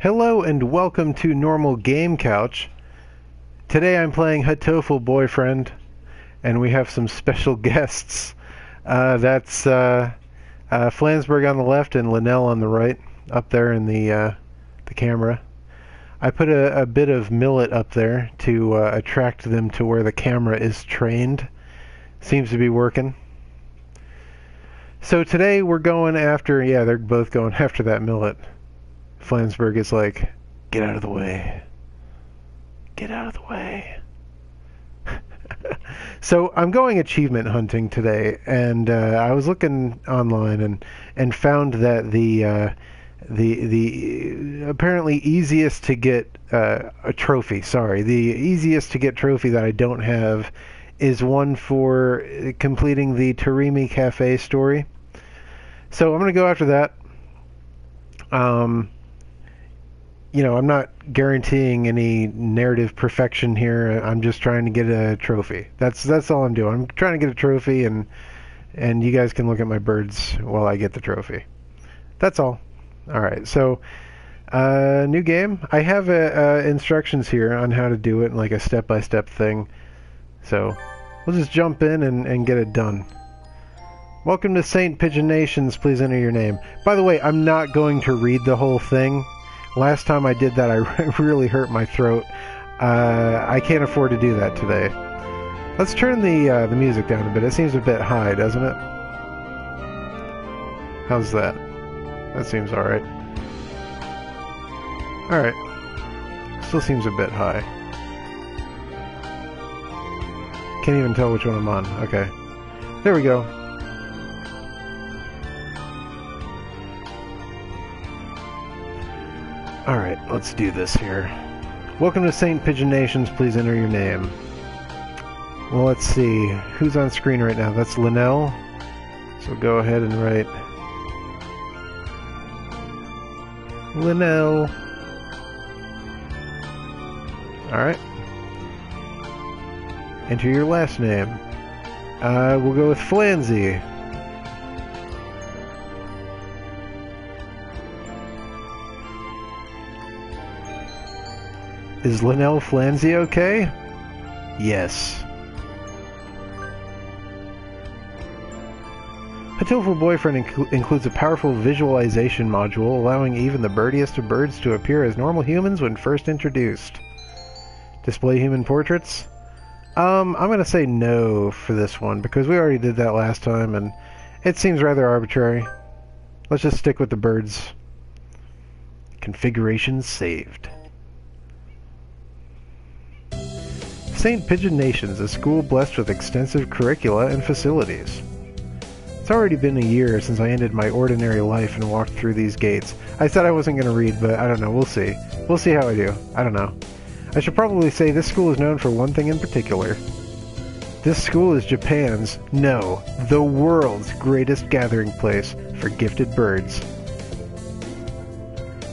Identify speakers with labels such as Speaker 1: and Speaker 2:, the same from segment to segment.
Speaker 1: Hello and welcome to Normal Game Couch. Today I'm playing Hatoful Boyfriend, and we have some special guests. That's Flansburgh on the left and Linnell on the right, up there in the camera. I put a bit of millet up there to attract them to where the camera is trained. Seems to be working. So today we're going after, yeah, they're both going after that millet. Flansburgh is like, get out of the way. Get out of the way. So I'm going achievement hunting today, and I was looking online and found that the apparently easiest to get a trophy. Sorry, the easiest to get trophy that I don't have is one for completing the Tarimi Cafe story. So I'm going to go after that. You know, I'm not guaranteeing any narrative perfection here. I'm just trying to get a trophy. That's all I'm doing. I'm trying to get a trophy, and you guys can look at my birds while I get the trophy. That's all. All right. So, new game. I have instructions here on how to do it, like a step-by-step thing. So, we'll just jump in and get it done. Welcome to St. Pigeon Nations. Please enter your name. By the way, I'm not going to read the whole thing. Last time I did that, I really hurt my throat. I can't afford to do that today. Let's turn the music down a bit. It seems a bit high, doesn't it? How's that? That seems alright. Alright. Still seems a bit high. Can't even tell which one I'm on. Okay. There we go. Alright, let's do this here. Welcome to St. Pigeon Nations. Please enter your name. Well, let's see. Who's on screen right now? That's Linnell. So go ahead and write Linnell. Alright. Enter your last name. We'll go with Flansy. Is Linnell Flansy okay? Yes. Hatoful Boyfriend includes a powerful visualization module, allowing even the birdiest of birds to appear as normal humans when first introduced. Display human portraits? I'm going to say no for this one, because we already did that last time, and it seems rather arbitrary. Let's just stick with the birds. Configuration saved. St. Pigeon Nations, a school blessed with extensive curricula and facilities. It's already been a year since I ended my ordinary life and walked through these gates. I said I wasn't going to read, but I don't know. We'll see. We'll see how I do. I don't know. I should probably say this school is known for one thing in particular. This school is Japan's, no, the world's greatest gathering place for gifted birds.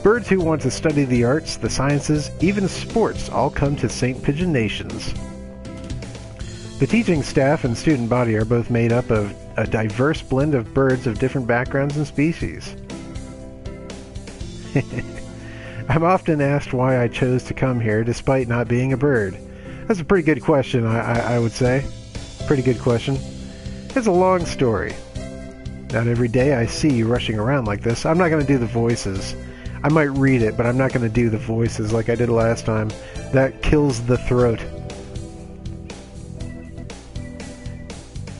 Speaker 1: Birds who want to study the arts, the sciences, even sports all come to St. Pigeon Nations. The teaching staff and student body are both made up of a diverse blend of birds of different backgrounds and species. I'm often asked why I chose to come here despite not being a bird. That's a pretty good question, I would say. Pretty good question. It's a long story. Not every day I see you rushing around like this. I'm not going to do the voices. I might read it, but I'm not going to do the voices like I did last time. That kills the throat.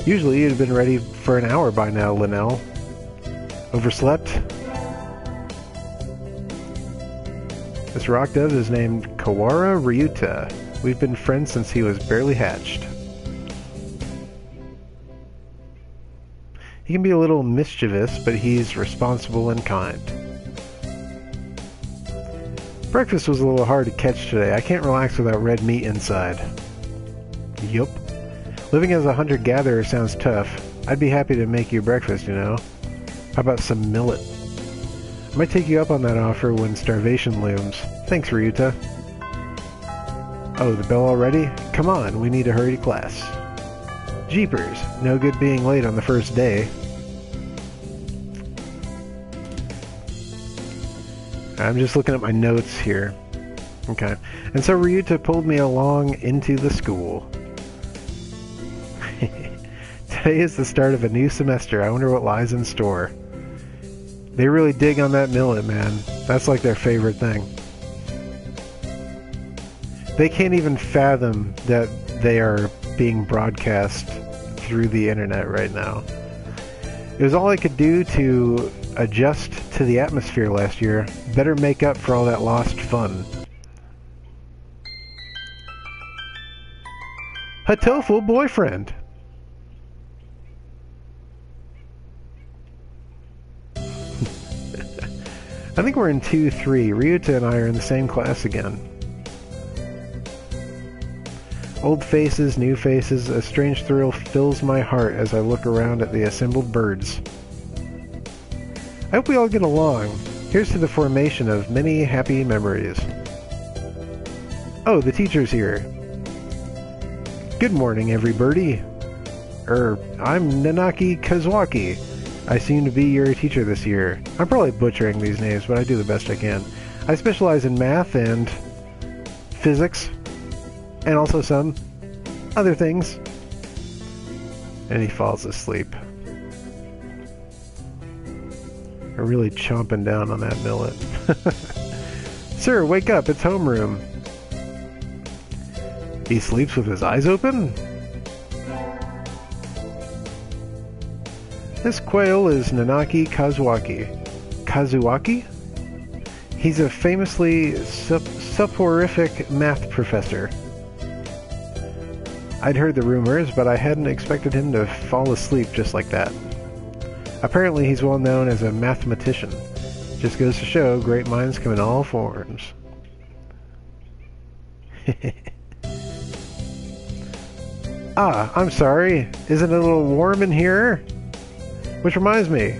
Speaker 1: Usually you'd have been ready for an hour by now, Linnell. Overslept? This rock dove is named Kawara Ryuta. We've been friends since he was barely hatched. He can be a little mischievous, but he's responsible and kind. Breakfast was a little hard to catch today. I can't relax without red meat inside. Yup. Living as a hunter-gatherer sounds tough. I'd be happy to make you breakfast, you know. How about some millet? I might take you up on that offer when starvation looms. Thanks, Ryuta. Oh, the bell already? Come on, we need to hurry to class. Jeepers, no good being late on the first day. I'm just looking at my notes here. Okay. And so Ryuta pulled me along into the school. Today is the start of a new semester. I wonder what lies in store. They really dig on that millet, man. That's like their favorite thing. They can't even fathom that they are being broadcast through the internet right now. It was all I could do to adjust to the atmosphere last year. Better make up for all that lost fun. Hatoful boyfriend. I think we're in 2-3. Ryuta and I are in the same class again. Old faces, new faces, a strange thrill fills my heart as I look around at the assembled birds. I hope we all get along. Here's to the formation of many happy memories. Oh, the teacher's here. Good morning, everybody. I'm Nanaki Kazuaki. I seem to be your teacher this year. I'm probably butchering these names, but I do the best I can. I specialize in math and physics, and also some other things. And he falls asleep. I'm really chomping down on that millet. Sir, wake up, it's homeroom. He sleeps with his eyes open? This quail is Nanaki Kazuaki. Kazuaki? He's a famously soporific math professor. I'd heard the rumors, but I hadn't expected him to fall asleep just like that. Apparently he's well known as a mathematician. Just goes to show, great minds come in all forms. Ah, I'm sorry. Isn't it a little warm in here? Which reminds me,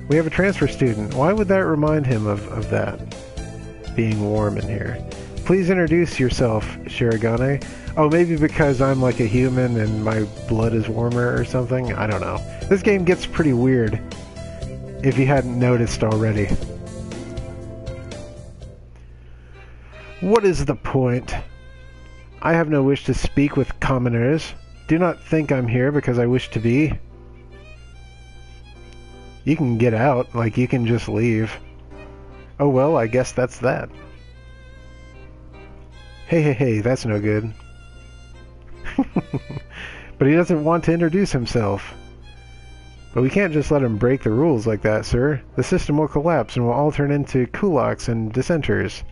Speaker 1: we have a transfer student. Why would that remind him of that? Being warm in here. Please introduce yourself, Shirogane. Oh, maybe because I'm like a human and my blood is warmer or something? I don't know. This game gets pretty weird, if you hadn't noticed already. What is the point? I have no wish to speak with commoners. Do not think I'm here because I wish to be. You can get out, like you can just leave. Oh well, I guess that's that. Hey, that's no good. But he doesn't want to introduce himself. But we can't just let him break the rules like that, sir. The system will collapse and we'll all turn into kulaks and dissenters.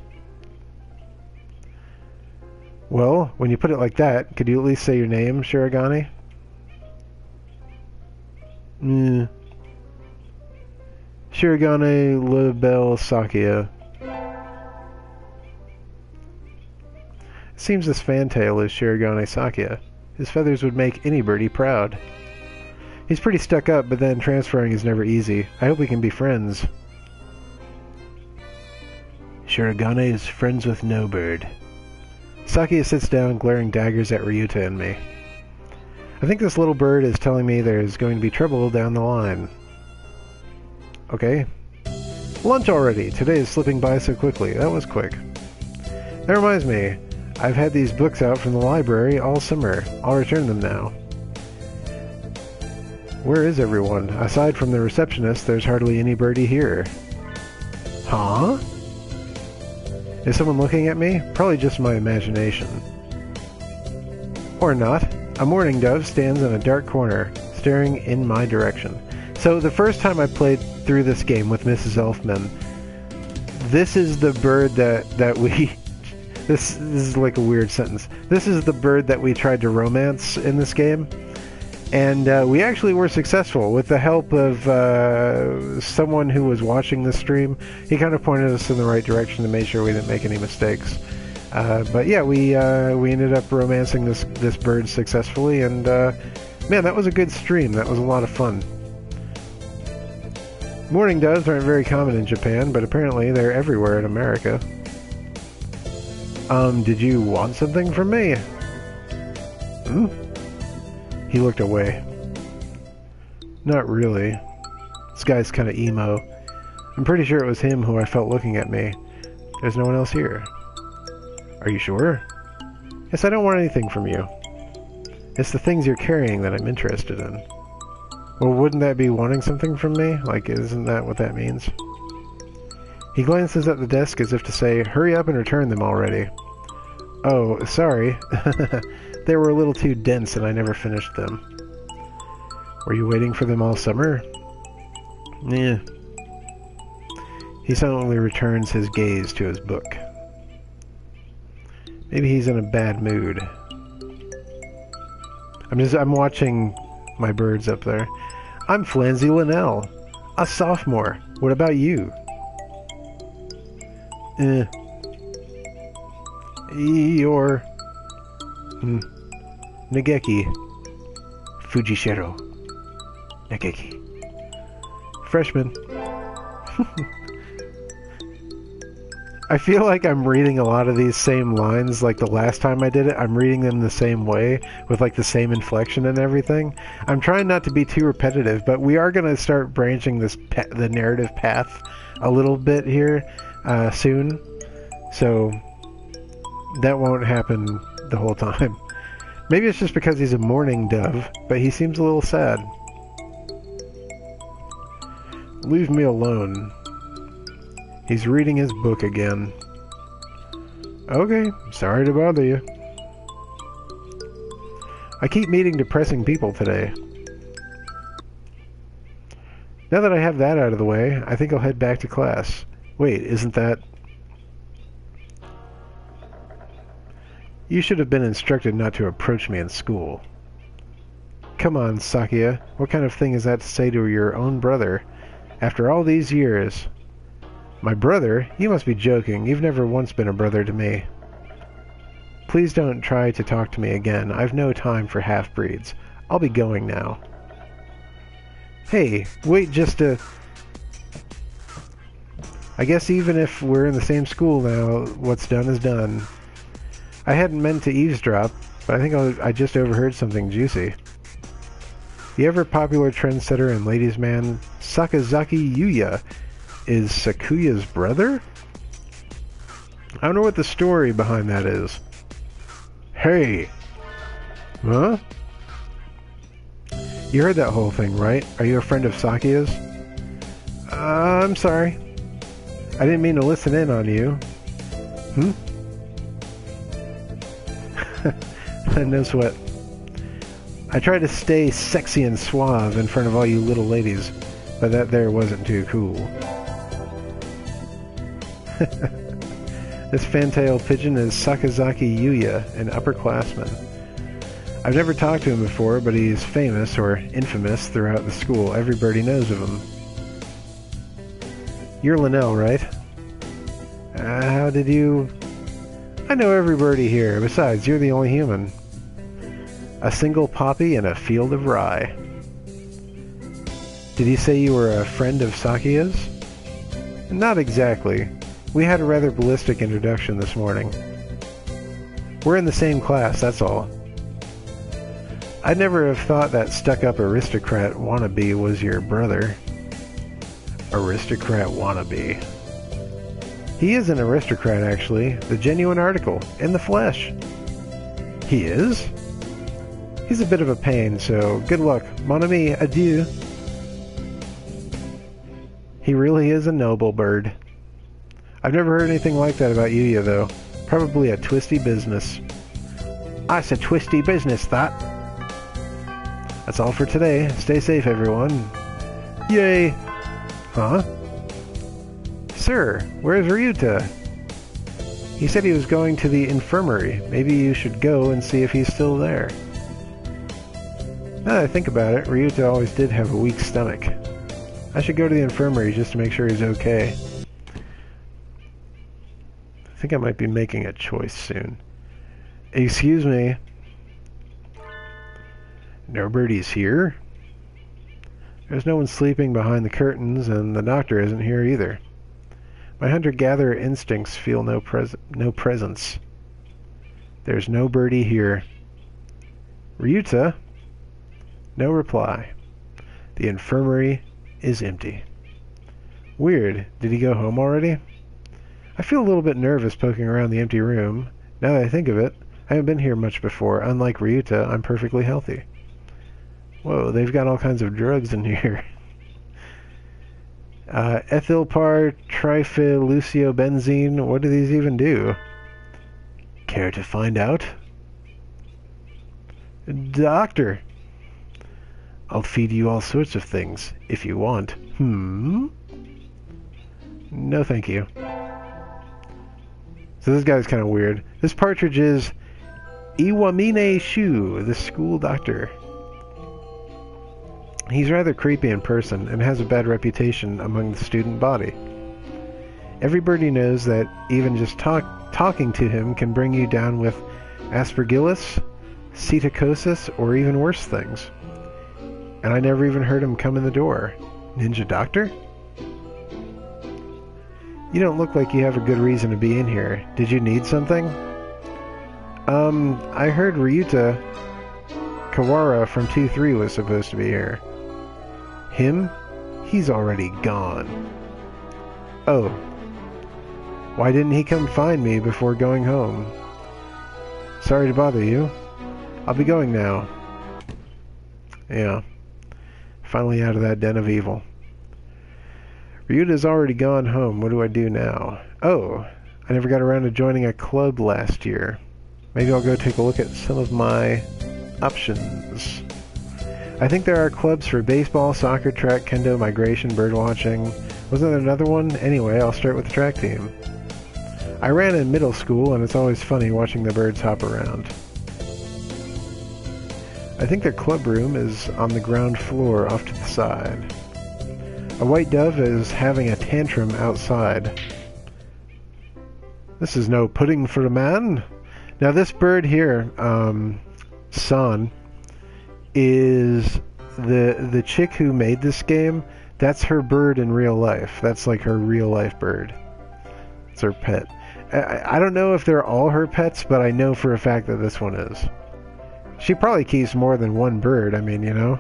Speaker 1: Well, when you put it like that, could you at least say your name, Shirogane? Shirogane Lebel Sakia. It seems this fantail is Shirogane Sakia. His feathers would make any birdie proud. He's pretty stuck up, but then transferring is never easy. I hope we can be friends. Shirogane is friends with no bird. Sakia sits down, glaring daggers at Ryuta and me. I think this little bird is telling me there's going to be trouble down the line. Okay. Lunch already! Today is slipping by so quickly. That was quick. That reminds me, I've had these books out from the library all summer. I'll return them now. Where is everyone? Aside from the receptionist, there's hardly any birdie here. Huh? Is someone looking at me? Probably just my imagination. Or not. A mourning dove stands in a dark corner, staring in my direction. So the first time I played through this game with Mrs. Elfman, this is the bird that we... This is like a weird sentence. This is the bird that we tried to romance in this game. And we actually were successful with the help of someone who was watching the stream. He kind of pointed us in the right direction to make sure we didn't make any mistakes. But yeah, we ended up romancing this bird successfully, and man, that was a good stream. That was a lot of fun. Mourning doves aren't very common in Japan, but apparently they're everywhere in America. Did you want something from me? Hmm? He looked away. Not really. This guy's kind of emo. I'm pretty sure it was him who I felt looking at me. There's no one else here. Are you sure? Yes, I don't want anything from you. It's the things you're carrying that I'm interested in. Well, wouldn't that be wanting something from me? Like, isn't that what that means? He glances at the desk as if to say, hurry up and return them already. Oh, sorry. They were a little too dense and I never finished them. Were you waiting for them all summer? Yeah. He silently returns his gaze to his book. Maybe he's in a bad mood. I'm watching my birds up there. I'm Flanzy Linnell, a sophomore. What about you? You're... Nageki. Fujishiro. Nageki. Freshman. I feel like I'm reading a lot of these same lines like the last time I did it. I'm reading them the same way with like the same inflection and everything. I'm trying not to be too repetitive, but we are going to start branching the narrative path a little bit here soon. So that won't happen the whole time. Maybe it's just because he's a mourning dove, but he seems a little sad. Leave me alone. He's reading his book again. Okay, sorry to bother you. I keep meeting depressing people today. Now that I have that out of the way, I think I'll head back to class. Wait, isn't that... You should have been instructed not to approach me in school. Come on, Sakia. What kind of thing is that to say to your own brother? After all these years... My brother? You must be joking. You've never once been a brother to me. Please don't try to talk to me again. I've no time for half-breeds. I'll be going now. Hey, wait just a... I guess even if we're in the same school now, what's done is done. I hadn't meant to eavesdrop, but I think I just overheard something juicy. The ever-popular trendsetter and ladies' man, Sakazaki Yuya, is Sakuya's brother? I don't know what the story behind that is. Hey! Huh? You heard that whole thing, right? Are you a friend of Sakuya's? I'm sorry. I didn't mean to listen in on you. No sweat. I tried to stay sexy and suave in front of all you little ladies, but that there wasn't too cool. This fantail pigeon is Sakazaki Yuya, an upperclassman. I've never talked to him before, but he's famous, or infamous, throughout the school. Everybody knows of him. You're Linnell, right? How did you... I know everybody here. Besides, you're the only human. A single poppy in a field of rye. Did he say you were a friend of Sakuya's? Not exactly. We had a rather ballistic introduction this morning. We're in the same class, that's all. I'd never have thought that stuck-up aristocrat wannabe was your brother. Aristocrat wannabe. He is an aristocrat, actually. The genuine article, in the flesh. He is? He's a bit of a pain, so good luck. Mon ami, adieu. He really is a noble bird. I've never heard anything like that about Yuya, though. Probably a twisty business. That's a twisty business, that. That's all for today. Stay safe, everyone. Yay! Huh? Sir, where's Ryuta? He said he was going to the infirmary. Maybe you should go and see if he's still there. Now that I think about it, Ryuta always did have a weak stomach. I should go to the infirmary just to make sure he's okay. I think I might be making a choice soon. Excuse me. Nobody's here? There's no one sleeping behind the curtains, and the doctor isn't here either. My hunter-gatherer instincts feel no presence. There's no birdie here. Ryuta? No reply. The infirmary is empty. Weird. Did he go home already? I feel a little bit nervous poking around the empty room. Now that I think of it, I haven't been here much before. Unlike Ryuta, I'm perfectly healthy. Whoa, they've got all kinds of drugs in here. Ethylpar trifluciobenzene. What do these even do? Care to find out? Doctor! I'll feed you all sorts of things, if you want. No thank you. So this guy's kind of weird. This partridge is Iwamine Shu, the school doctor. He's rather creepy in person and has a bad reputation among the student body. Everybody knows that even just talking to him can bring you down with aspergillus, cetocosis, or even worse things. And I never even heard him come in the door. Ninja Doctor? You don't look like you have a good reason to be in here. Did you need something? I heard Ryuta Kawara from 2-3 was supposed to be here. Him? He's already gone. Oh. Why didn't he come find me before going home? Sorry to bother you. I'll be going now. Yeah. Finally out of that den of evil. Ryuta's already gone home. What do I do now? Oh, I never got around to joining a club last year. Maybe I'll go take a look at some of my options. I think there are clubs for baseball, soccer, track, kendo, migration, birdwatching. Wasn't there another one? Anyway, I'll start with the track team. I ran in middle school, and it's always funny watching the birds hop around. I think their club room is on the ground floor off to the side. A white dove is having a tantrum outside. This is no pudding for a man. Now this bird here, San, is the chick who made this game. That's her bird in real life. That's like her real life bird. It's her pet. I don't know if they're all her pets, but I know for a fact that this one is. She probably keeps more than one bird. I mean, you know.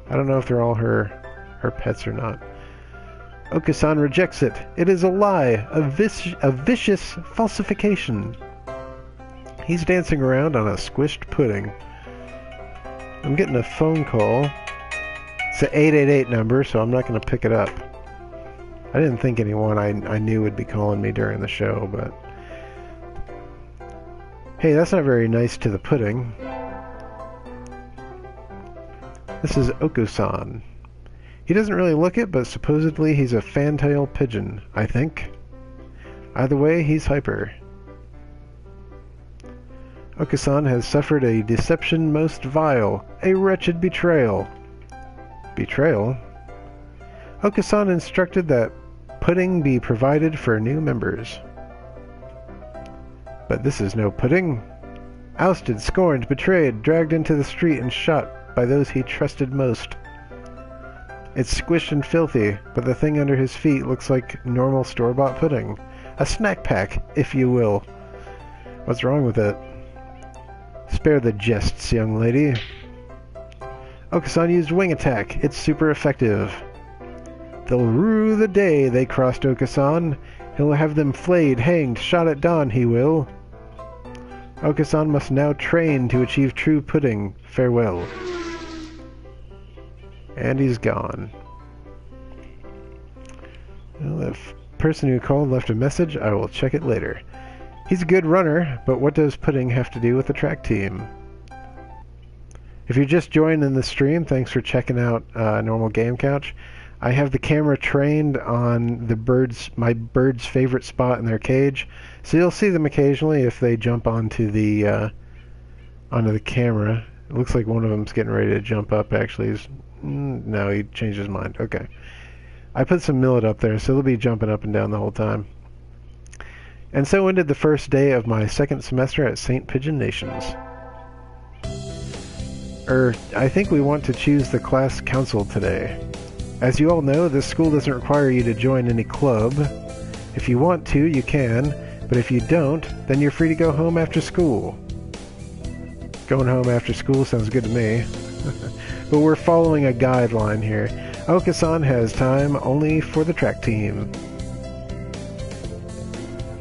Speaker 1: I don't know if they're all her pets or not. Okasan rejects it. It is a lie, a vicious falsification. He's dancing around on a squished pudding. I'm getting a phone call. It's an 888 number, so I'm not going to pick it up. I didn't think anyone I knew would be calling me during the show, but... Hey, that's not very nice to the pudding. This is Okusan. He doesn't really look it, but supposedly he's a fantail pigeon, I think. Either way, he's hyper. Okusan has suffered a deception most vile, a wretched betrayal. Betrayal? Okusan instructed that pudding be provided for new members. But this is no pudding. Ousted, scorned, betrayed, dragged into the street and shot by those he trusted most. It's squished and filthy, but the thing under his feet looks like normal store-bought pudding. A snack pack, if you will. What's wrong with it? Spare the jests, young lady. Okusan used wing attack. It's super effective. They'll rue the day they crossed Okusan. He'll have them flayed, hanged, shot at dawn, he will. Okusan must now train to achieve true pudding. Farewell. And he's gone. Well, the person who called left a message. I will check it later. He's a good runner, but what does pudding have to do with the track team? If you're just joining the stream, thanks for checking out Normal Game Couch. I have the camera trained on my bird's favorite spot in their cage, so you'll see them occasionally if they jump onto the camera. It looks like one of them's getting ready to jump up. Actually, no, he changed his mind. Okay, I put some millet up there, so they'll be jumping up and down the whole time. And so ended the first day of my second semester at St. Pigeon Nations. I think we want to choose the class council today. As you all know, this school doesn't require you to join any club. If you want to, you can, but if you don't, then you're free to go home after school. Going home after school sounds good to me. But we're following a guideline here. Okasan has time only for the track team.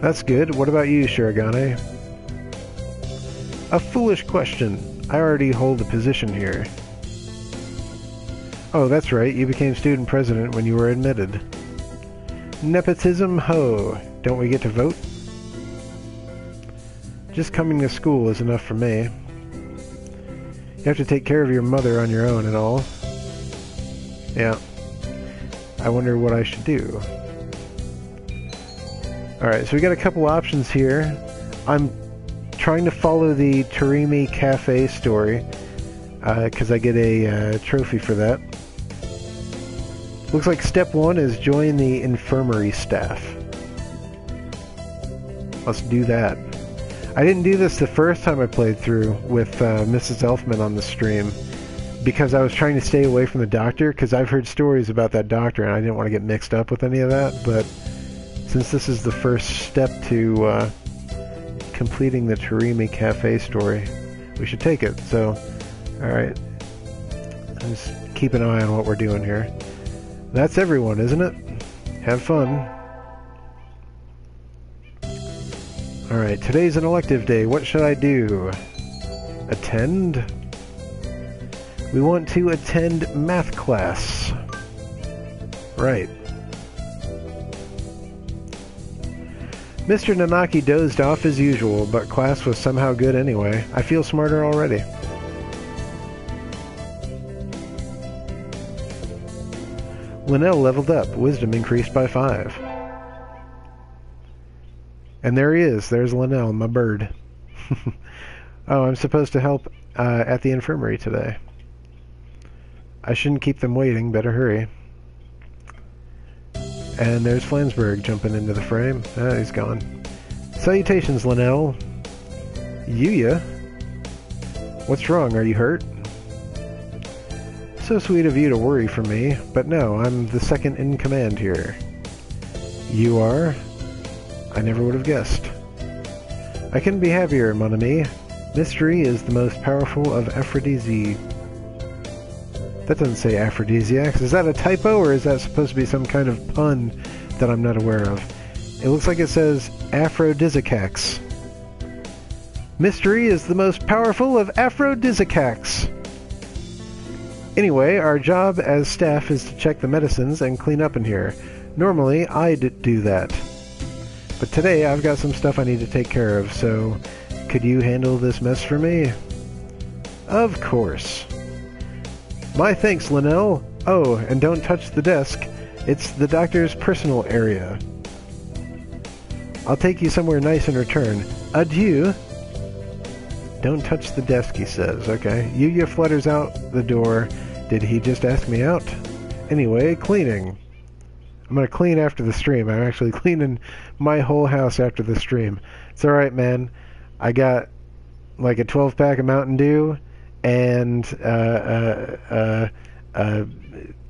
Speaker 1: That's good. What about you, Shirogane? A foolish question. I already hold a position here. Oh, that's right. You became student president when you were admitted. Nepotism, ho. Don't we get to vote? Just coming to school is enough for me. You have to take care of your mother on your own and all. Yeah. I wonder what I should do. Alright, so we got a couple options here. I'm trying to follow the Tarimi Cafe story, because I get a trophy for that. Looks like step 1 is join the infirmary staff. Let's do that. I didn't do this the first time I played through with Mrs. Elfman on the stream, because I was trying to stay away from the doctor, because I've heard stories about that doctor and I didn't want to get mixed up with any of that, but since this is the first step to completing the Tarimi Cafe story, we should take it. So, alright. Just keep an eye on what we're doing here. That's everyone, isn't it? Have fun. Alright, today's an elective day. What should I do? Attend? We want to attend math class. Right. Mr. Nanaki dozed off as usual, but class was somehow good anyway. I feel smarter already. Linnell leveled up. Wisdom increased by 5. And there he is. There's Linnell, my bird. Oh, I'm supposed to help at the infirmary today. I shouldn't keep them waiting. Better hurry. And there's Flansburgh jumping into the frame. Ah, he's gone. Salutations, Linnell. Yuya? What's wrong? Are you hurt? So sweet of you to worry for me, but no, I'm the second in command here. You are? I never would have guessed. I couldn't be happier, mon ami. Mystery is the most powerful of aphrodisiacs. That doesn't say aphrodisiacs. Is that a typo, or is that supposed to be some kind of pun that I'm not aware of? It looks like it says aphrodisiacs. Mystery is the most powerful of aphrodisiacs. Anyway, our job as staff is to check the medicines and clean up in here. Normally, I'd do that. But today, I've got some stuff I need to take care of, so could you handle this mess for me? Of course. My thanks, Linnell. Oh, and don't touch the desk. It's the doctor's personal area. I'll take you somewhere nice in return. Adieu. Don't touch the desk, he says. Okay. Yuya flutters out the door. Did he just ask me out? Anyway, cleaning. I'm going to clean after the stream. I'm actually cleaning my whole house after the stream. It's alright, man. I got like a 12-pack of Mountain Dew and a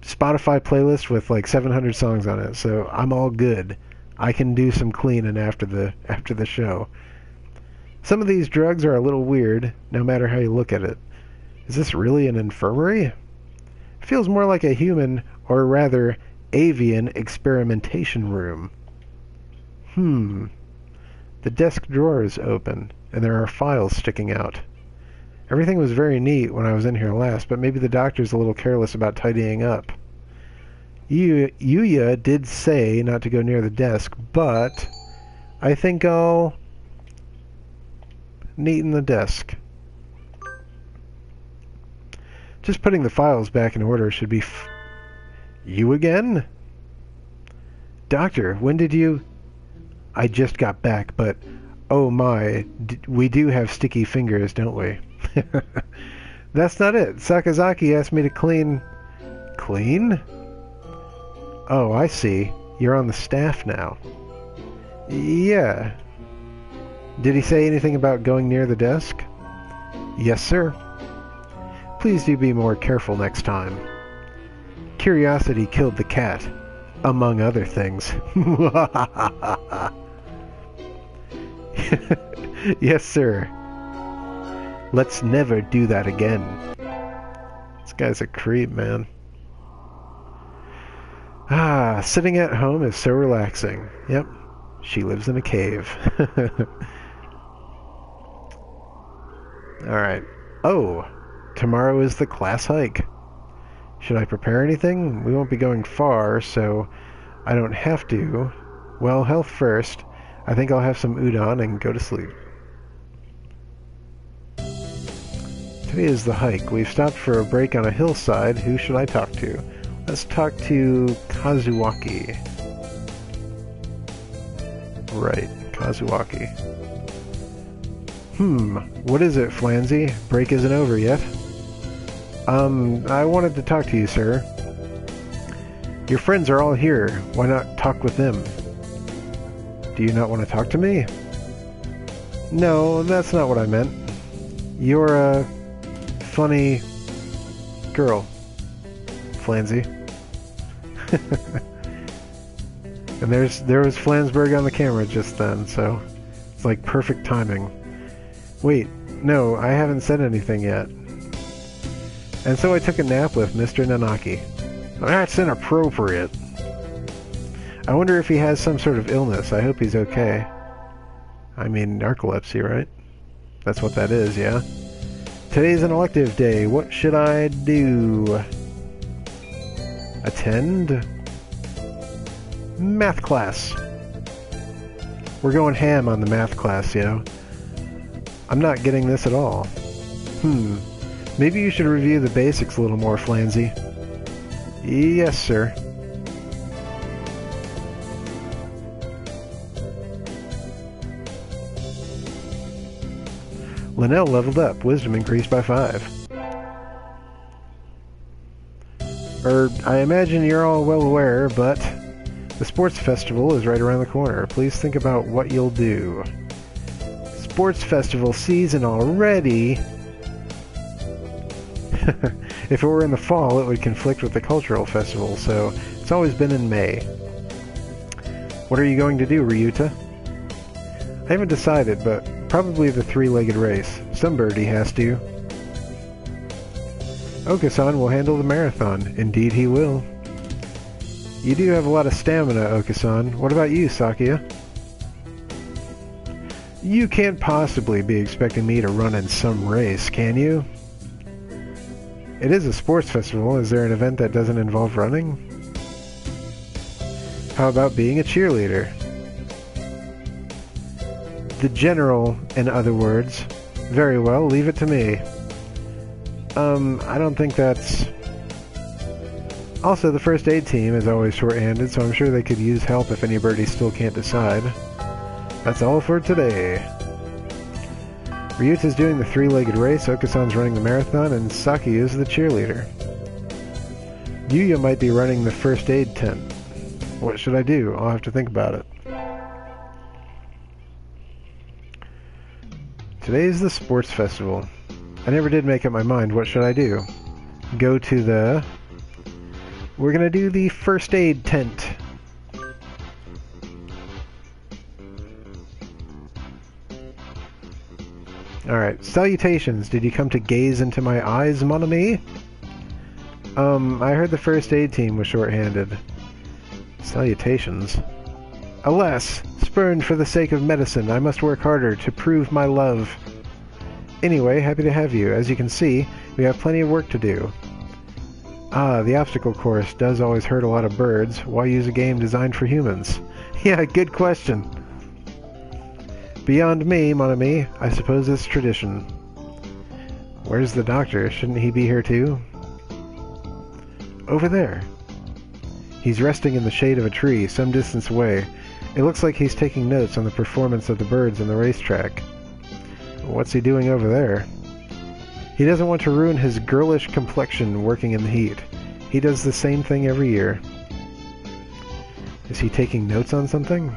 Speaker 1: Spotify playlist with like 700 songs on it, so I'm all good. I can do some cleaning after the show. Some of these drugs are a little weird, no matter how you look at it. Is this really an infirmary? It feels more like a human, or rather, avian experimentation room. The desk drawer is open, and there are files sticking out. Everything was very neat when I was in here last, but maybe the doctor's a little careless about tidying up. Yuya did say not to go near the desk, but I think I'll neaten the desk. Just putting the files back in order should be You again? Doctor, when did you... I just got back, but oh my, we do have sticky fingers, don't we? That's not it. Sakazaki asked me to clean... Clean? Oh, I see. You're on the staff now. Yeah. Did he say anything about going near the desk? Yes, sir. Please do be more careful next time. Curiosity killed the cat, among other things. Yes, sir. Let's never do that again. This guy's a creep, man. Sitting at home is so relaxing. Yep. She lives in a cave. Alright. Oh, tomorrow is the class hike. Should I prepare anything? We won't be going far, so I don't have to. Well, health first. I think I'll have some udon and go to sleep. Today is the hike. We've stopped for a break on a hillside. Who should I talk to? Let's talk to Kazuaki. Right, Kazuaki. What is it, Flansy? Break isn't over yet. I wanted to talk to you, sir. Your friends are all here. Why not talk with them? Do you not want to talk to me? No, that's not what I meant. You're a funny girl, Flansy. And there was Flansburgh on the camera just then, so it's like perfect timing. Wait, no, I haven't said anything yet. And so I took a nap with Mr. Nanaki. That's inappropriate. I wonder if he has some sort of illness. I hope he's okay. I mean, narcolepsy, right? That's what that is, yeah? Today's an elective day. What should I do? Attend? Math class. We're going ham on the math class, yo. I'm not getting this at all. Maybe you should review the basics a little more, Flansy. Yes, sir. Linnell leveled up. Wisdom increased by 5. I imagine you're all well aware, but the sports festival is right around the corner. Please think about what you'll do. Sports festival season already? If it were in the fall, it would conflict with the cultural festival, so it's always been in May. What are you going to do, Ryuta? I haven't decided, but probably the three-legged race. Some birdie has to. Okasan will handle the marathon. Indeed he will. You do have a lot of stamina, Okasan. What about you, Sakuya? You can't possibly be expecting me to run in some race, can you? It is a sports festival. Is there an event that doesn't involve running? How about being a cheerleader? The general, in other words. Very well, leave it to me. I don't think that's... Also, the first aid team is always short-handed, so I'm sure they could use help if anybody still can't decide. That's all for today. Ryuta's doing the three-legged race, Okasan's running the marathon, and Sakuyu's the cheerleader. Yuya might be running the first aid tent. What should I do? I'll have to think about it. Today's the sports festival. I never did make up my mind. What should I do? Go to the... We're gonna do the first aid tent. Alright, salutations. Did you come to gaze into my eyes, mon ami? I heard the first aid team was short-handed. Salutations. Alas, spurned for the sake of medicine, I must work harder to prove my love. Anyway, happy to have you. As you can see, we have plenty of work to do. Ah, the obstacle course does always hurt a lot of birds. Why use a game designed for humans? Yeah, good question. Beyond me, mon ami, I suppose it's tradition. Where's the doctor? Shouldn't he be here too? Over there. He's resting in the shade of a tree, some distance away. It looks like he's taking notes on the performance of the birds on the racetrack. What's he doing over there? He doesn't want to ruin his girlish complexion working in the heat. He does the same thing every year. Is he taking notes on something?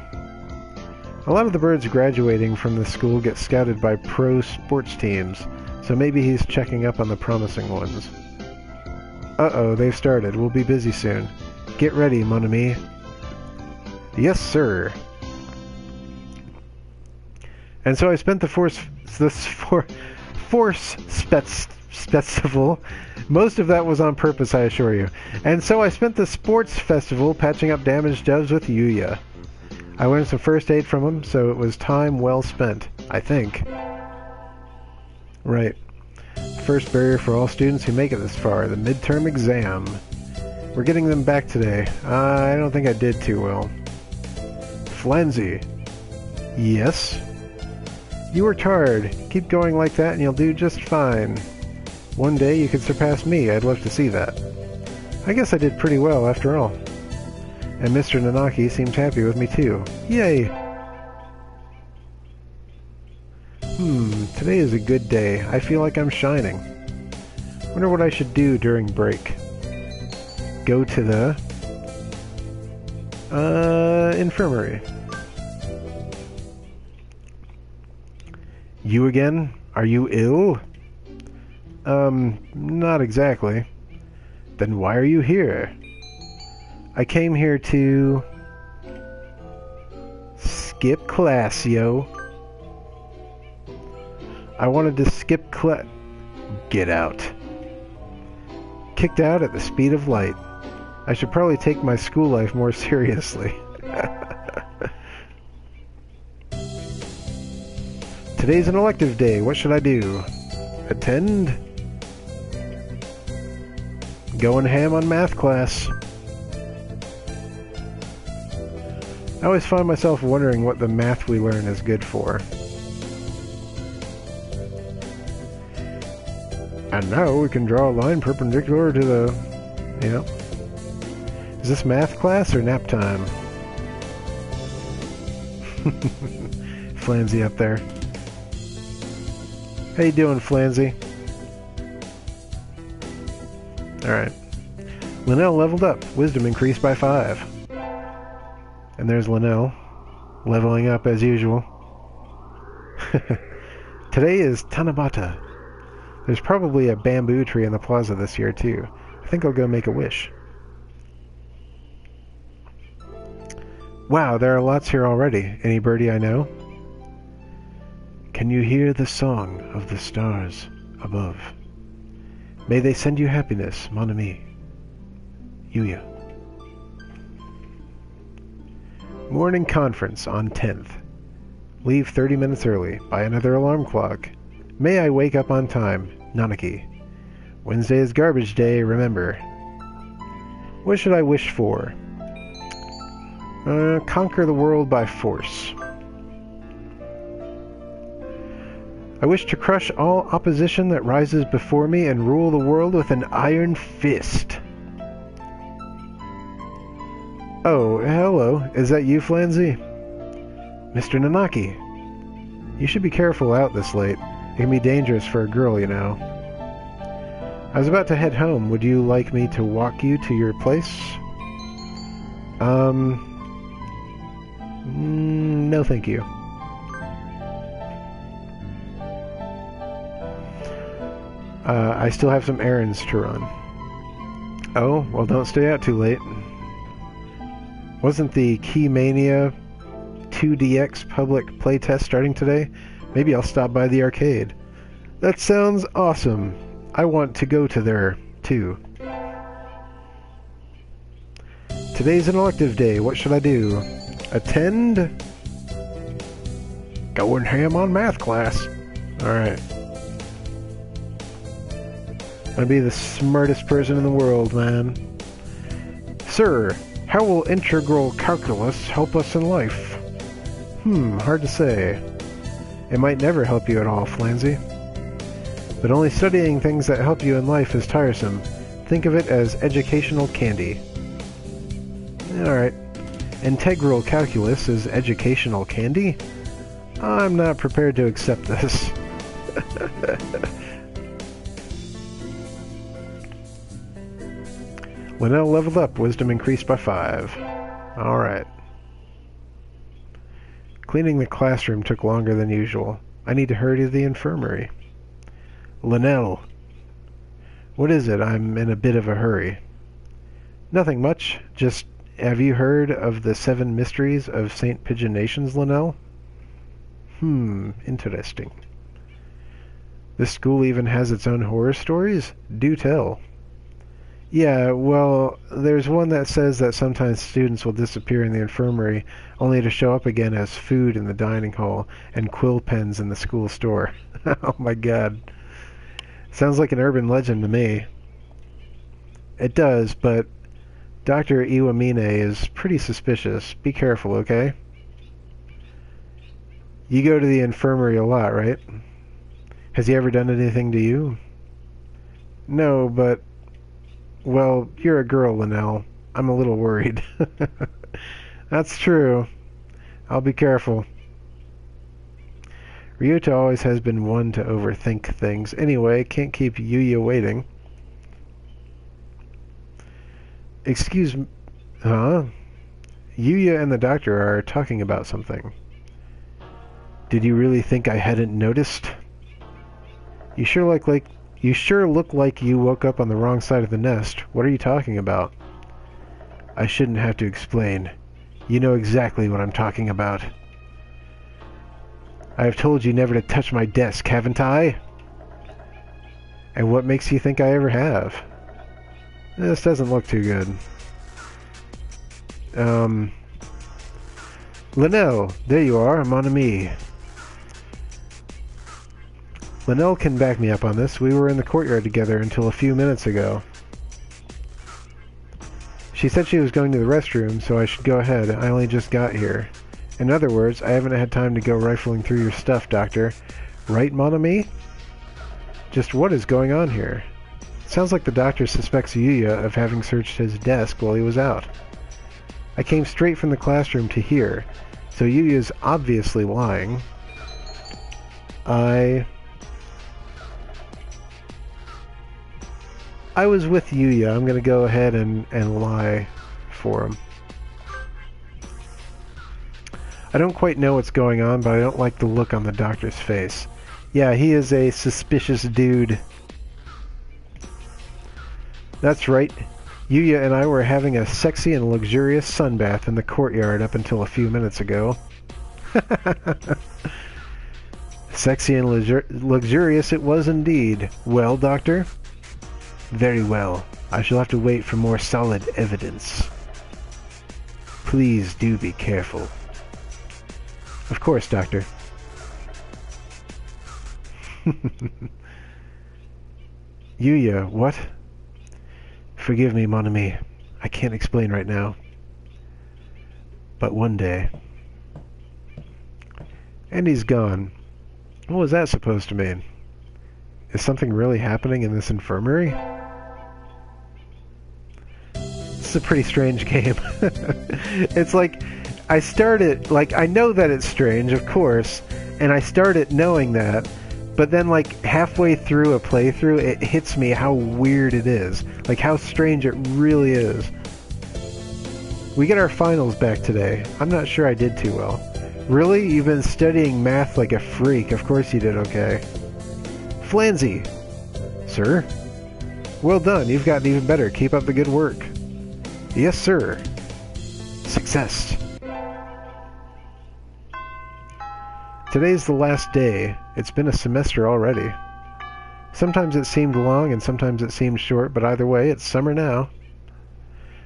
Speaker 1: A lot of the birds graduating from the school get scouted by pro sports teams, so maybe he's checking up on the promising ones. Uh-oh, they've started. We'll be busy soon. Get ready, mon ami. Yes, sir. And so I spent the Force Festival. Most of that was on purpose, I assure you. And so I spent the Sports Festival patching up damaged doves with Yuya. I learned some first aid from him, so it was time well spent, I think. Right. First barrier for all students who make it this far, the midterm exam. We're getting them back today. I don't think I did too well. Flanzy. Yes? You worked hard. Keep going like that and you'll do just fine. One day you could surpass me. I'd love to see that. I guess I did pretty well after all. And Mr. Nanaki seems happy with me too. Yay! Today is a good day. I feel like I'm shining. Wonder what I should do during break. Go to the infirmary. You again? Are you ill? Not exactly. Then why are you here? I came here to skip class, yo. I wanted to skip class. Get out. Kicked out at the speed of light. I should probably take my school life more seriously. Today's an elective day. What should I do? Attend? Going ham on math class. I always find myself wondering what the math we learn is good for. And now we can draw a line perpendicular to the... Yeah. Is this math class or nap time? Flanzy up there. How you doing, Flanzy? Alright. Linnell leveled up. Wisdom increased by 5. And there's Linnell. Leveling up as usual. Today is Tanabata. There's probably a bamboo tree in the plaza this year, too. I think I'll go make a wish. Wow, there are lots here already. Any birdie I know? Can you hear the song of the stars above? May they send you happiness, mon ami. Yuya. Morning conference on 10th. Leave 30 minutes early. Buy another alarm clock. May I wake up on time. Nanaki. Wednesday is garbage day, remember. What should I wish for? Conquer the world by force. I wish to crush all opposition that rises before me and rule the world with an iron fist. Oh, hello. Is that you, Flanzy? Mr. Nanaki. You should be careful out this late. It can be dangerous for a girl, you know. I was about to head home. Would you like me to walk you to your place? No thank you. I still have some errands to run. Oh, well don't stay out too late. Wasn't the Keymania 2DX public playtest starting today? Maybe I'll stop by the arcade. That sounds awesome. I want to go to there, too. Today's an elective day. What should I do? Attend? Going ham on math class. Alright. I'm gonna be the smartest person in the world, man. Sir, how will integral calculus help us in life? Hard to say. It might never help you at all, Flanzy. But only studying things that help you in life is tiresome. Think of it as educational candy. Alright. Integral calculus is educational candy? I'm not prepared to accept this. Linnell leveled up. Wisdom increased by 5. Alright. Cleaning the classroom took longer than usual. I need to hurry to the infirmary. Linnell. What is it? I'm in a bit of a hurry. Nothing much. Just, have you heard of the 7 mysteries of St. Pigeon Nations, Linnell? Interesting. This school even has its own horror stories? Do tell. Yeah, well, there's one that says that sometimes students will disappear in the infirmary only to show up again as food in the dining hall and quill pens in the school store. Oh my god. Sounds like an urban legend to me. It does, but Dr. Iwamine is pretty suspicious. Be careful, okay? You go to the infirmary a lot, right? Has he ever done anything to you? No, but, well, you're a girl, Linnell. I'm a little worried. That's true. I'll be careful. Ryuta always has been one to overthink things. Anyway, can't keep Yuya waiting. Excuse me. Huh? Yuya and the doctor are talking about something. Did you really think I hadn't noticed? You sure look like you woke up on the wrong side of the nest. What are you talking about? I shouldn't have to explain. You know exactly what I'm talking about. I have told you never to touch my desk, haven't I? And what makes you think I ever have? This doesn't look too good. Linnell, there you are, mon ami. Linnell can back me up on this. We were in the courtyard together until a few minutes ago. She said she was going to the restroom, so I should go ahead. I only just got here. In other words, I haven't had time to go rifling through your stuff, Doctor. Right, mon ami? Just what is going on here? Sounds like the doctor suspects Yuya of having searched his desk while he was out. I came straight from the classroom to here, so Yuya's obviously lying. I was with Yuya. I'm going to go ahead and lie for him. I don't quite know what's going on, but I don't like the look on the doctor's face. Yeah, he is a suspicious dude. That's right. Yuya and I were having a sexy and luxurious sunbath in the courtyard up until a few minutes ago. Sexy and luxurious it was indeed. Well, Doctor? Very well. I shall have to wait for more solid evidence. Please do be careful. Of course, Doctor. Yuya, what? Forgive me, mon ami. I can't explain right now. But one day... And he's gone. What was that supposed to mean? Is something really happening in this infirmary? It's a pretty strange game. It's like, I start it, like, I know that it's strange, of course, and I start it knowing that, but then, like, halfway through a playthrough, it hits me how weird it is. Like, how strange it really is. We get our finals back today. I'm not sure I did too well. Really? You've been studying math like a freak. Of course you did okay. Flanzy! Sir? Well done. You've gotten even better. Keep up the good work. Yes, sir. Success. Today's the last day. It's been a semester already. Sometimes it seemed long and sometimes it seemed short, but either way, it's summer now.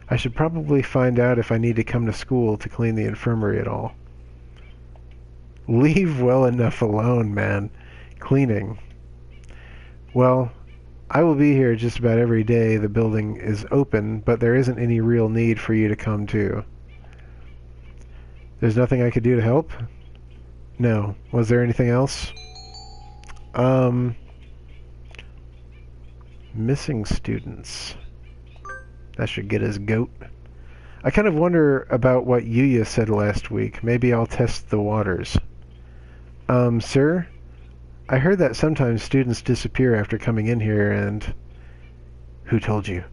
Speaker 1: I should probably find out if I need to come to school to clean the infirmary at all. Leave well enough alone, man. Cleaning. Well, I will be here just about every day the building is open, but there isn't any real need for you to come too. There's nothing I could do to help? No. Was there anything else? Missing students. That should get his goat. I kind of wonder about what Yuya said last week. Maybe I'll test the waters. Sir? I heard that sometimes students disappear after coming in here and... Who told you?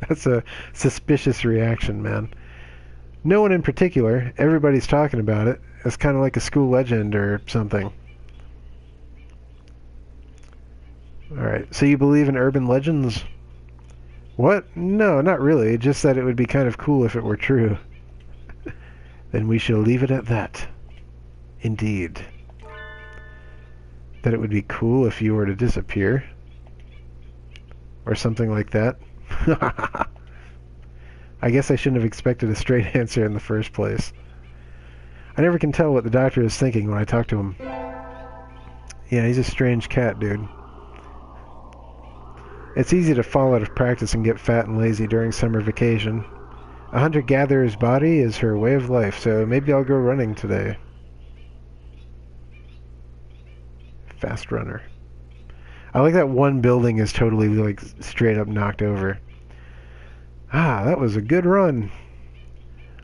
Speaker 1: That's a suspicious reaction, man. No one in particular. Everybody's talking about it. It's kind of like a school legend or something. Alright, so you believe in urban legends? What? No, not really. Just that it would be kind of cool if it were true. Then we shall leave it at that. Indeed. That it would be cool if you were to disappear. or something like that. I guess I shouldn't have expected a straight answer in the first place. I never can tell what the doctor is thinking when I talk to him. Yeah, he's a strange cat, dude. It's easy to fall out of practice and get fat and lazy during summer vacation. A hunter-gatherer's body is her way of life, so maybe I'll go running today. Fast runner. I like that one building is totally, like, straight up knocked over. Ah, that was a good run.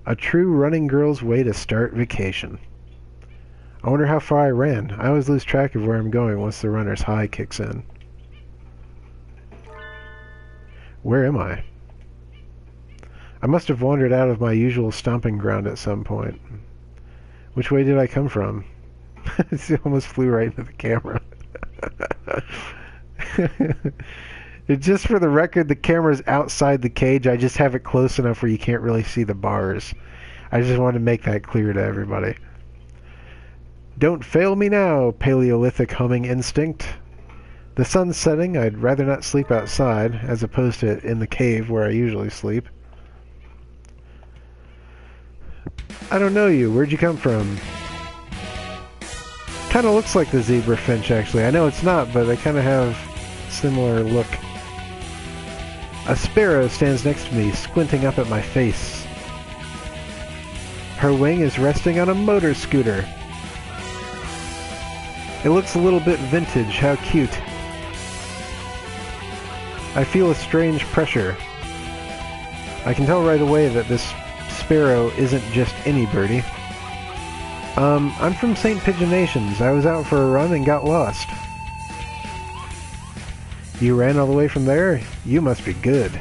Speaker 1: A true running girl's way to start vacation. I wonder how far I ran. I always lose track of where I'm going once the runner's high kicks in. Where am I? I must have wandered out of my usual stomping ground at some point. Which way did I come from? It almost flew right into the camera. Just for the record, the camera's outside the cage. I just have it close enough where you can't really see the bars. I just wanted to make that clear to everybody. Don't fail me now, Paleolithic humming instinct. The sun's setting. I'd rather not sleep outside, as opposed to in the cave where I usually sleep. I don't know you. Where'd you come from? Kind of looks like the zebra finch, actually. I know it's not, but they kind of have similar look. A sparrow stands next to me, squinting up at my face. Her wing is resting on a motor scooter. It looks a little bit vintage. How cute. I feel a strange pressure. I can tell right away that this sparrow isn't just any birdie. I'm from St. Pigeonations. I was out for a run and got lost. You ran all the way from there? You must be good.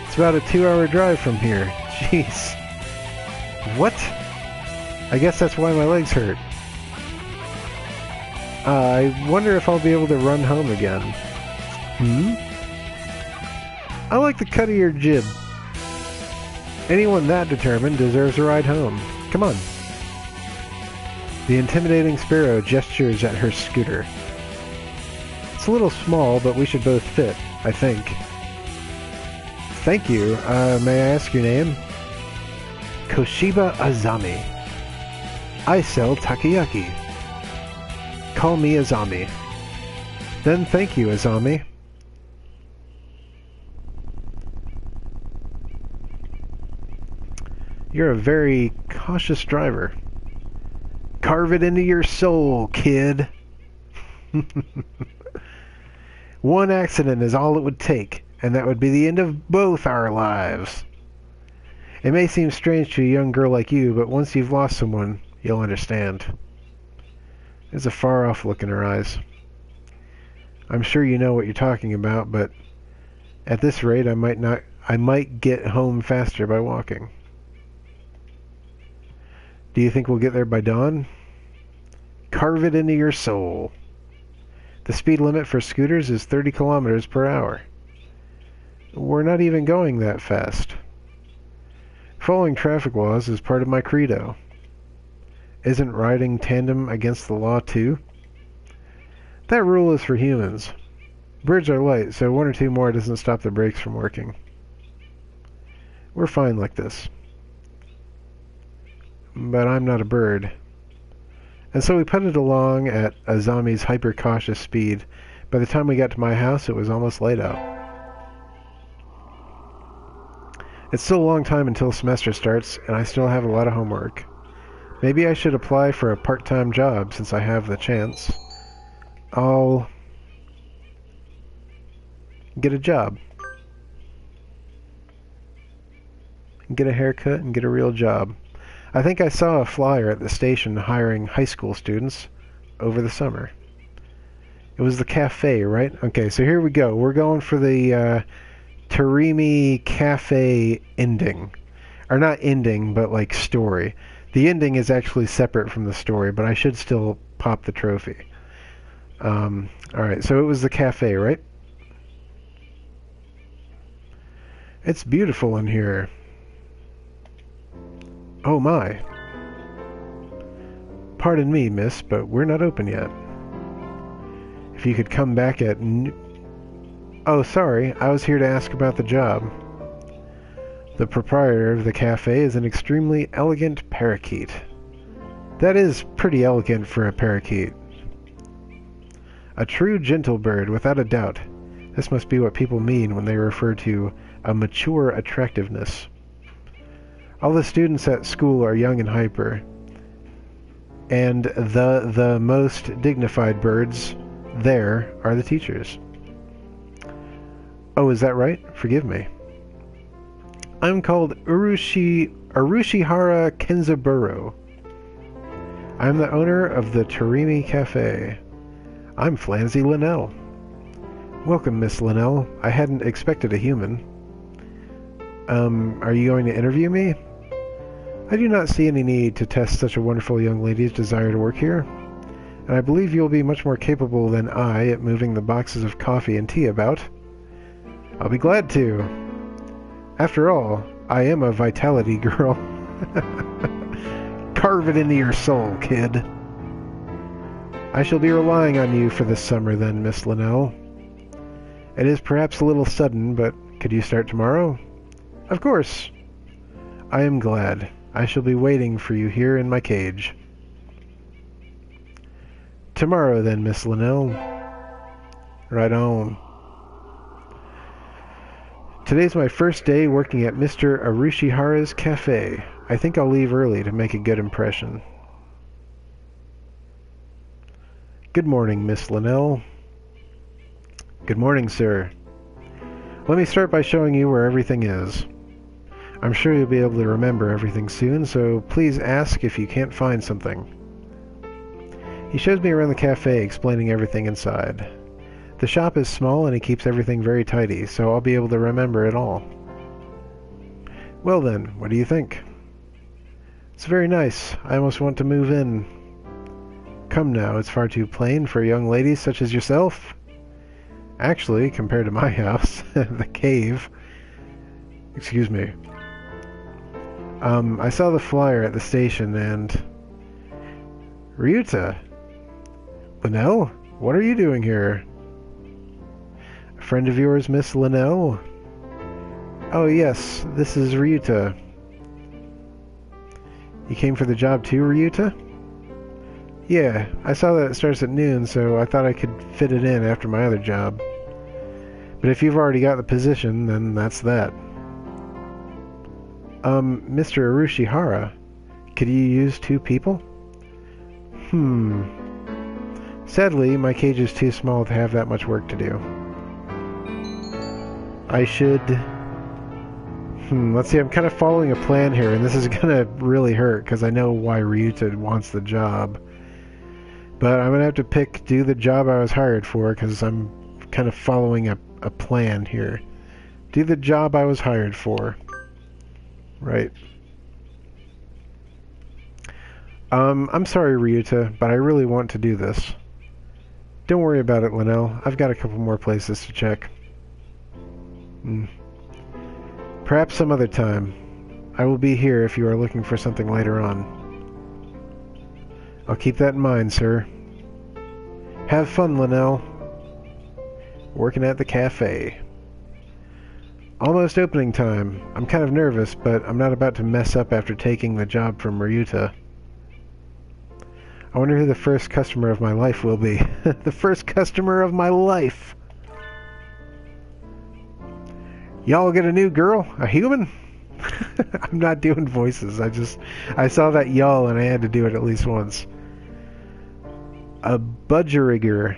Speaker 1: It's about a 2-hour drive from here. Jeez. What? I guess that's why my legs hurt. I wonder if I'll be able to run home again. I like the cut of your jib. Anyone that determined deserves a ride home. Come on. The intimidating sparrow gestures at her scooter. It's a little small, but we should both fit, I think. Thank you. May I ask your name? Koshiba Azami. I sell takoyaki. Call me Azami. Then thank you, Azami. You're a very cautious driver. Carve it into your soul, kid. One accident is all it would take, and that would be the end of both our lives. It may seem strange to a young girl like you, but once you've lost someone, you'll understand. There's a far-off look in her eyes. I'm sure you know what you're talking about, but at this rate, I might get home faster by walking. Do you think we'll get there by dawn? Carve it into your soul. The speed limit for scooters is 30 kilometers per hour. We're not even going that fast. Following traffic laws is part of my credo. Isn't riding tandem against the law too? That rule is for humans. Birds are light, so 1 or 2 more doesn't stop the brakes from working. We're fine like this. But I'm not a bird. And so we putted along at Azami's hyper-cautious speed. By the time we got to my house, it was almost light out. It's still a long time until semester starts, and I still have a lot of homework. Maybe I should apply for a part-time job since I have the chance. I'll get a job. Get a haircut and get a real job. I think I saw a flyer at the station hiring high school students over the summer. It was the cafe, right? Okay, so here we go. We're going for the Tarimi Cafe ending. Or not ending, but like story. The ending is actually separate from the story, but I should still pop the trophy. Alright, so it was the cafe, right? It's beautiful in here. Oh my. Pardon me, miss, but we're not open yet. If you could come back at Oh, sorry, I was here to ask about the job. The proprietor of the cafe is an extremely elegant parakeet. That is pretty elegant for a parakeet. A true gentle bird, without a doubt. This must be what people mean when they refer to a mature attractiveness. All the students at school are young and hyper, and the most dignified birds there are the teachers. Oh, is that right? Forgive me. I'm called Urushihara Kenzaburo. I'm the owner of the Torimi Cafe. I'm Flanzy Linnell. Welcome, Miss Linnell. I hadn't expected a human. Are you going to interview me? I do not see any need to test such a wonderful young lady's desire to work here, and I believe you'll be much more capable than I at moving the boxes of coffee and tea about. I'll be glad to. After all, I am a vitality girl. Carve it into your soul, kid. I shall be relying on you for this summer then, Miss Linnell. It is perhaps a little sudden, but could you start tomorrow? Of course. I am glad. I shall be waiting for you here in my cage. Tomorrow then, Miss Linnell. Right on. Today's my first day working at Mr. Arushihara's cafe. I think I'll leave early to make a good impression. Good morning, Miss Linnell. Good morning, sir. Let me start by showing you where everything is. I'm sure you'll be able to remember everything soon, so please ask if you can't find something. He shows me around the cafe, explaining everything inside. The shop is small and he keeps everything very tidy, so I'll be able to remember it all. Well then, what do you think? It's very nice. I almost want to move in. Come now, it's far too plain for young ladies such as yourself. Actually, compared to my house, the cave. Excuse me. I saw the flyer at the station and... Ryuta! Linnell? What are you doing here? A friend of yours, Miss Linnell? Oh yes, this is Ryuta. You came for the job too, Ryuta? Yeah, I saw that it starts at noon, so I thought I could fit it in after my other job. But if you've already got the position, then that's that. Mr. Arushihara, could you use 2 people? Sadly, my cage is too small to have that much work to do. I should... let's see, I'm kind of following a plan here, and this is gonna really hurt, because I know why Ryuta wants the job. But I'm gonna have to do the job I was hired for, because I'm kind of following a plan here. Do the job I was hired for. Right. I'm sorry, Ryuta, but I really want to do this. Don't worry about it, Linnell. I've got a couple more places to check. Perhaps some other time. I will be here if you are looking for something later on. I'll keep that in mind, sir. Have fun, Linnell. Working at the cafe. Almost opening time. I'm kind of nervous, but I'm not about to mess up after taking the job from Ryuta. I wonder who the first customer of my life will be. The first customer of my life! Y'all get a new girl? A human? I'm not doing voices. I saw that y'all and I had to do it at least once. A budgerigar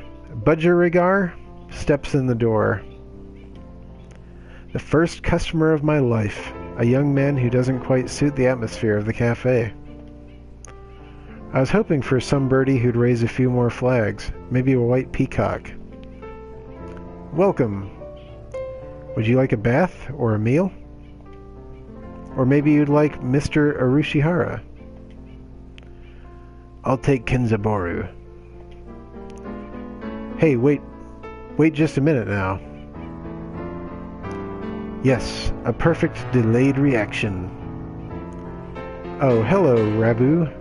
Speaker 1: steps in the door. The first customer of my life. A young man who doesn't quite suit the atmosphere of the cafe. I was hoping for some birdie who'd raise a few more flags. Maybe a white peacock. Welcome. Would you like a bath or a meal? Or maybe you'd like Mr. Arushihara. I'll take Kenzaboru. Hey, wait just a minute now. Yes, a perfect delayed reaction. Oh, hello, Rabu.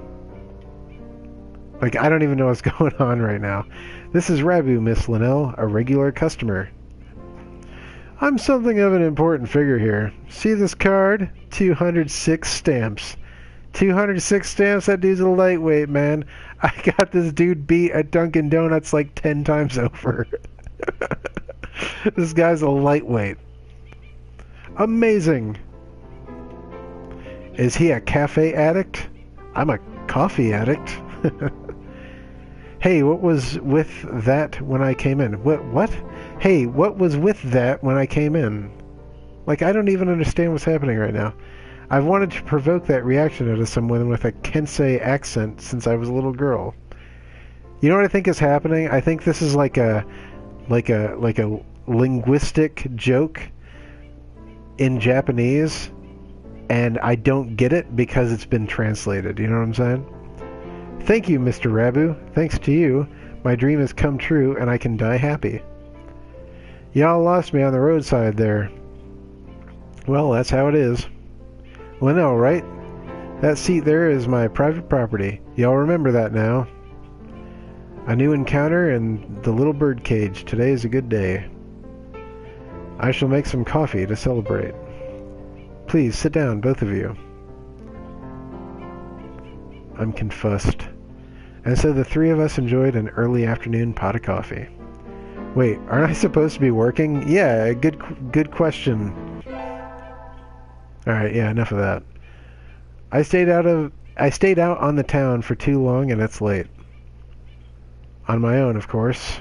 Speaker 1: Like, I don't even know what's going on right now. This is Rabu, Miss Linnell, a regular customer. I'm something of an important figure here. See this card? 206 stamps. 206 stamps? That dude's a lightweight, man. I got this dude beat at Dunkin' Donuts like 10 times over. This guy's a lightweight. Amazing. Is he a cafe addict? I'm a coffee addict. Hey, what was with that when I came in? What? Hey, what was with that when I came in? Like, I don't even understand what's happening right now. I've wanted to provoke that reaction out of someone with a Kensei accent since I was a little girl. You know what I think is happening? I think this is like a linguistic joke in Japanese, and I don't get it because it's been translated. You know what I'm saying? Thank you, Mr. Rabu. Thanks to you, my dream has come true and I can die happy. Y'all lost me on the roadside there. Well, that's how it is. Well, no, right? That seat there is my private property. Y'all remember that now. A new encounter in the little bird cage. Today is a good day. I shall make some coffee to celebrate. Please, sit down, both of you. I'm confussed. And so the three of us enjoyed an early afternoon pot of coffee. Wait, aren't I supposed to be working? Yeah, good question. Alright, yeah, enough of that. I stayed out on the town for too long and it's late. On my own, of course.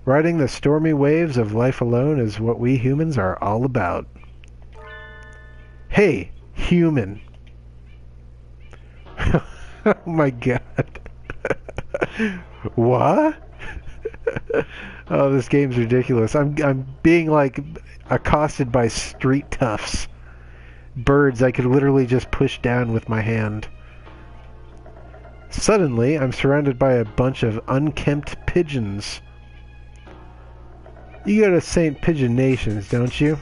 Speaker 1: Riding the stormy waves of life alone is what we humans are all about. Hey, human. Oh my god. What? Oh, this game's ridiculous. I'm being like accosted by street toughs. Birds I could literally just push down with my hand. Suddenly, I'm surrounded by a bunch of unkempt pigeons. You go to St. Pigeon Nations, don't you?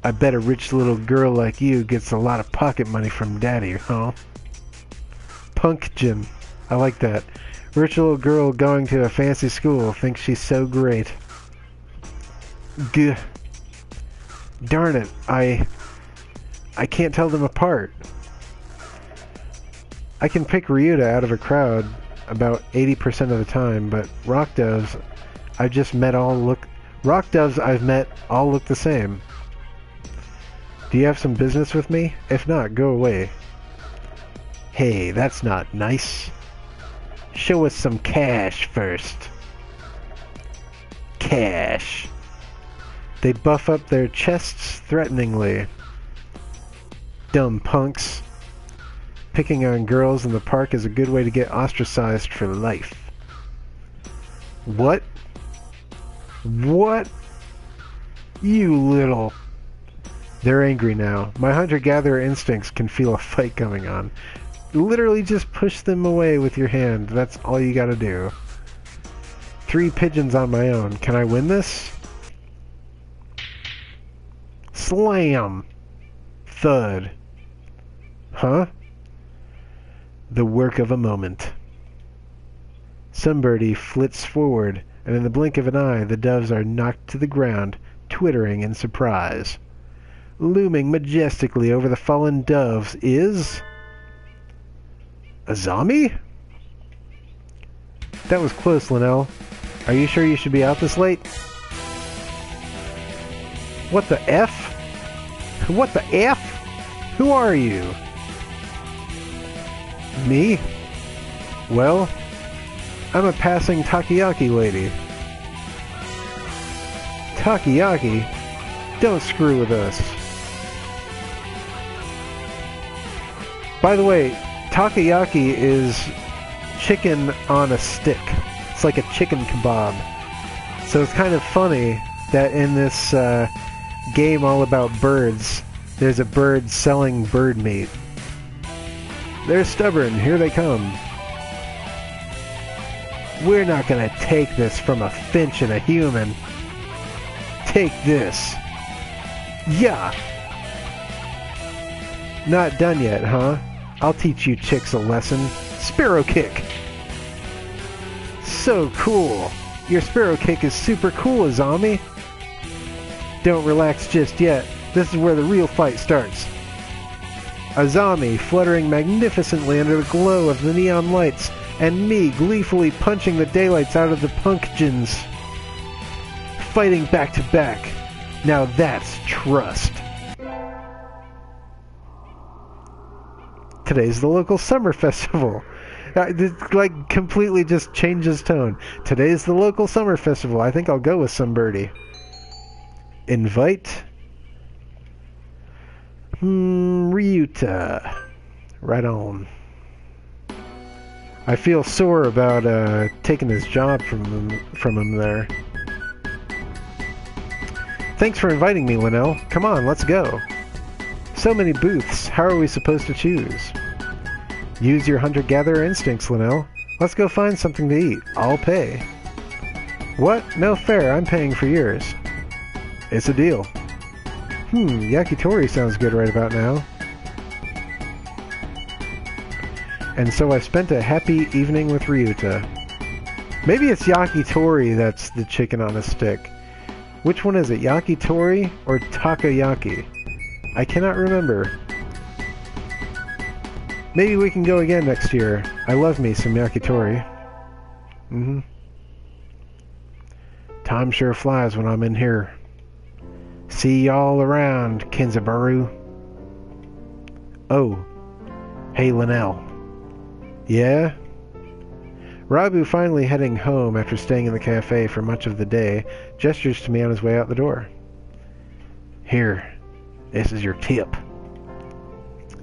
Speaker 1: I bet a rich little girl like you gets a lot of pocket money from daddy, huh? Punkkin. I like that. Rich little girl going to a fancy school thinks she's so great. Gah. Darn it, I can't tell them apart. I can pick Ryuta out of a crowd about 80% of the time, but rock doves I've met all look the same. Do you have some business with me? If not, go away. Hey, that's not nice. Show us some cash first. Cash. They buff up their chests threateningly. Dumb punks. Picking on girls in the park is a good way to get ostracized for life. What? What? You little... They're angry now. My hunter-gatherer instincts can feel a fight coming on. Literally just push them away with your hand. That's all you gotta do. 3 pigeons on my own. Can I win this? Slam! Thud. Huh? The work of a moment. Sunbirdie flits forward, and in the blink of an eye, the doves are knocked to the ground, twittering in surprise. Looming majestically over the fallen doves is... a zombie? That was close, Linnell. Are you sure you should be out this late? What the F? What the F? Who are you? Me? Well, I'm a passing takoyaki lady. Takoyaki? Don't screw with us. By the way, takoyaki is chicken on a stick. It's like a chicken kebab. So it's kind of funny that in this game all about birds, there's a bird selling bird meat. They're stubborn. Here they come. We're not gonna take this from a finch and a human. Take this. Yeah. Not done yet, huh? I'll teach you chicks a lesson. Sparrow kick. So cool. Your sparrow cake is super cool, Azami. Don't relax just yet. This is where the real fight starts. Azami fluttering magnificently under the glow of the neon lights, and me gleefully punching the daylights out of the pumpkins. Fighting back to back. Now that's trust. Today's the local summer festival. It, like, completely just changes tone. Today's the local summer festival. I think I'll go with some birdie. Invite. Ryuta. Right on. I feel sore about taking his job from him there. Thanks for inviting me, Linnell. Come on, let's go. So many booths. How are we supposed to choose? Use your hunter-gatherer instincts, Linnell. Let's go find something to eat. I'll pay. What? No fair. I'm paying for yours. It's a deal. Yakitori sounds good right about now. And so I spent a happy evening with Ryuta. Maybe it's yakitori that's the chicken on a stick. Which one is it, yakitori or takoyaki? I cannot remember. Maybe we can go again next year. I love me some yakitori. Time sure flies when I'm in here. See y'all around, Kenzabaru. Oh. Hey, Linnell. Yeah? Rabu, finally heading home after staying in the cafe for much of the day, gestures to me on his way out the door. Here. This is your tip.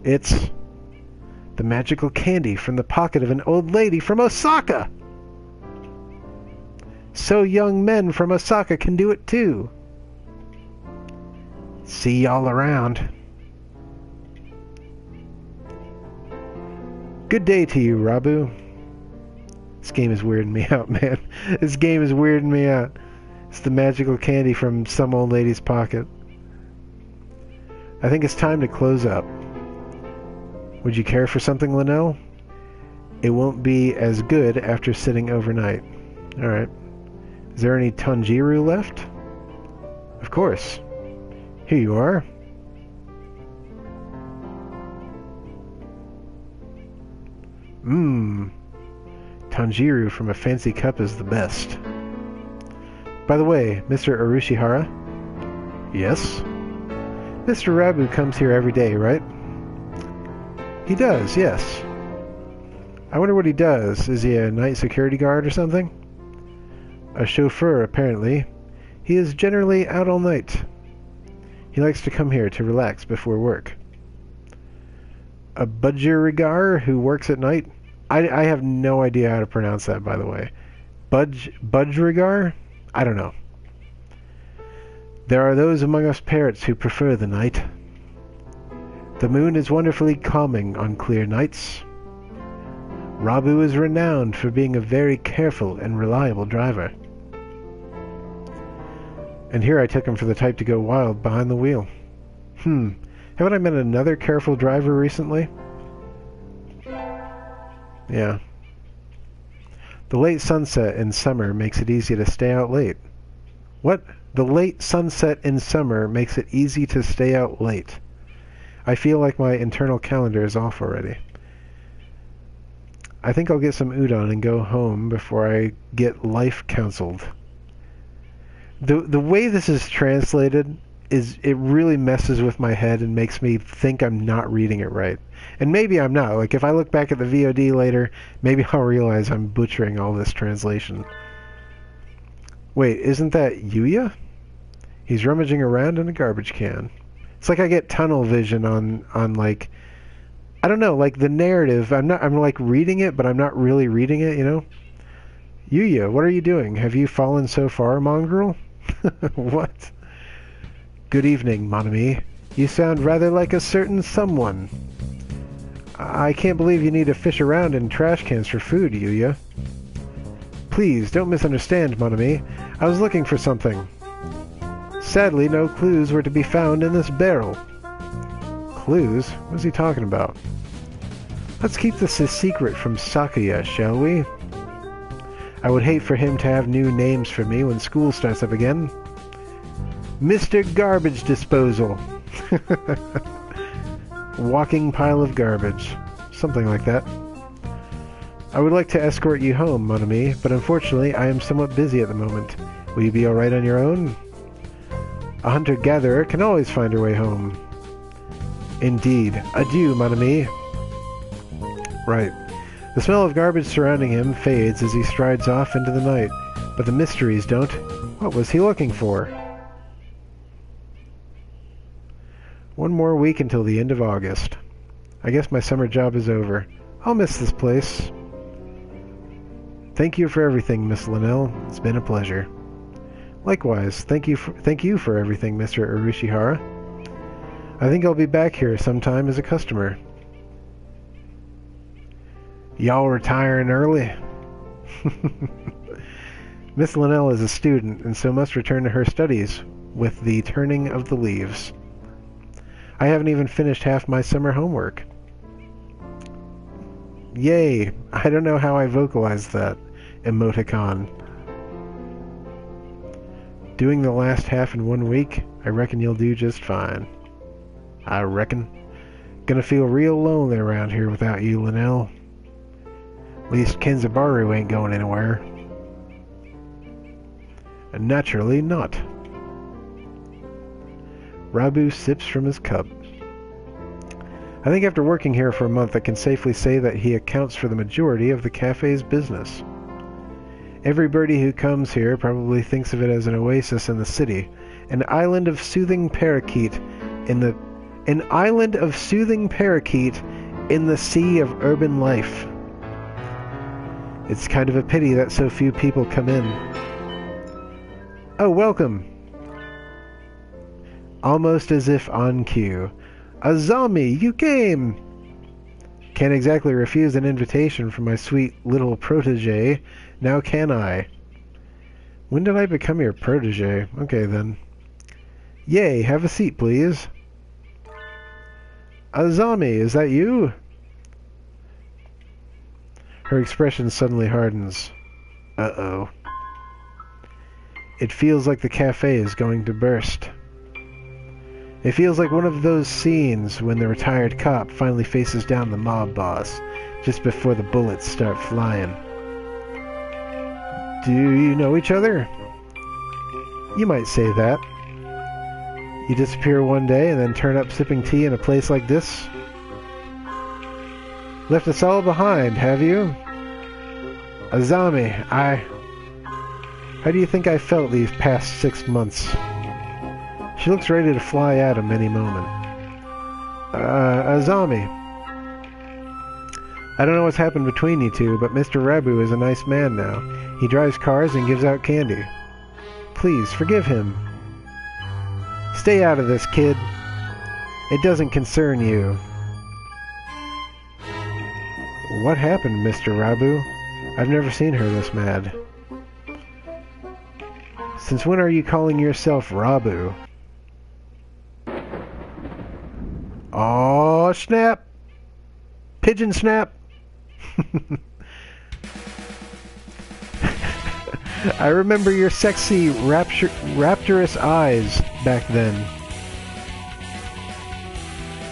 Speaker 1: It's the magical candy from the pocket of an old lady from Osaka! So young men from Osaka can do it too. See y'all around. Good day to you, Rabu. This game is weirding me out, man. This game is weirding me out. It's the magical candy from some old lady's pocket. I think it's time to close up. Would you care for something, Linnell? It won't be as good after sitting overnight. Alright. Is there any Tanjiro left? Of course. Here you are. Tanjiro from a fancy cup is the best. By the way, Mr. Urushihara? Yes? Mr. Rabu comes here every day, right? He does, yes. I wonder what he does. Is he a night security guard or something? A chauffeur, apparently. He is generally out all night. He likes to come here to relax before work. A budgerigar who works at night? I have no idea how to pronounce that, by the way. Budgerigar? I don't know. There are those among us parrots who prefer the night. The moon is wonderfully calming on clear nights. Rabu is renowned for being a very careful and reliable driver. And here I took him for the type to go wild behind the wheel. Haven't I met another careful driver recently? Yeah. The late sunset in summer makes it easy to stay out late. What? The late sunset in summer makes it easy to stay out late. I feel like my internal calendar is off already. I think I'll get some udon and go home before I get life counseled. The way this is translated is it really messes with my head and makes me think I'm not reading it right. And maybe I'm not. Like, if I look back at the VOD later, maybe I'll realize I'm butchering all this translation. Wait, isn't that Yuya? He's rummaging around in a garbage can. It's like I get tunnel vision on like, I don't know, like the narrative. I'm like reading it, but I'm not really reading it, you know? Yuya, what are you doing? Have you fallen so far, mongrel? What? Good evening, mon ami. You sound rather like a certain someone. I can't believe you need to fish around in trash cans for food, Yuya. Please, don't misunderstand, mon ami. I was looking for something. Sadly, no clues were to be found in this barrel. Clues? What's he talking about? Let's keep this a secret from Sakuya, shall we? I would hate for him to have new names for me when school starts up again. Mr. Garbage Disposal. Walking pile of garbage. Something like that. I would like to escort you home, mon ami, but unfortunately I am somewhat busy at the moment. Will you be alright on your own? A hunter-gatherer can always find her way home. Indeed. Adieu, mon ami. Right. The smell of garbage surrounding him fades as he strides off into the night, but the mysteries don't. What was he looking for? One more week until the end of August. I guess my summer job is over. I'll miss this place. Thank you for everything, Miss Linnell. It's been a pleasure. Likewise, thank you for everything, Mr. Urishihara. I think I'll be back here sometime as a customer. Y'all retiring early? Miss Linnell is a student, and so must return to her studies with the turning of the leaves. I haven't even finished half my summer homework. Yay! I don't know how I vocalized that. Emoticon. Doing the last half in 1 week? I reckon you'll do just fine. I reckon. Gonna feel real lonely around here without you, Linnell. At least Kenzabaru ain't going anywhere. And naturally not. Rabu sips from his cup. I think after working here for a month, I can safely say that he accounts for the majority of the cafe's business. Every birdie who comes here probably thinks of it as an oasis in the city, an island of soothing parakeet in the sea of urban life. It's kind of a pity that so few people come in. Oh, welcome! Almost as if on cue. Azami, you came! Can't exactly refuse an invitation from my sweet little protege, now can I? When did I become your protege? Okay then. Yay, have a seat, please. Azami, is that you? Her expression suddenly hardens. Uh-oh. It feels like the cafe is going to burst. It feels like one of those scenes when the retired cop finally faces down the mob boss, just before the bullets start flying. Do you know each other? You might say that. You disappear one day and then turn up sipping tea in a place like this? Left us all behind, have you? Azami, How do you think I felt these past 6 months? She looks ready to fly at him any moment. Azami. I don't know what's happened between you two, but Mr. Rabu is a nice man now. He drives cars and gives out candy. Please, forgive him. Stay out of this, kid. It doesn't concern you. What happened, Mr. Rabu? I've never seen her this mad. Since when are you calling yourself Rabu? Aw, snap! Pigeon snap! I remember your sexy, rapturous eyes back then.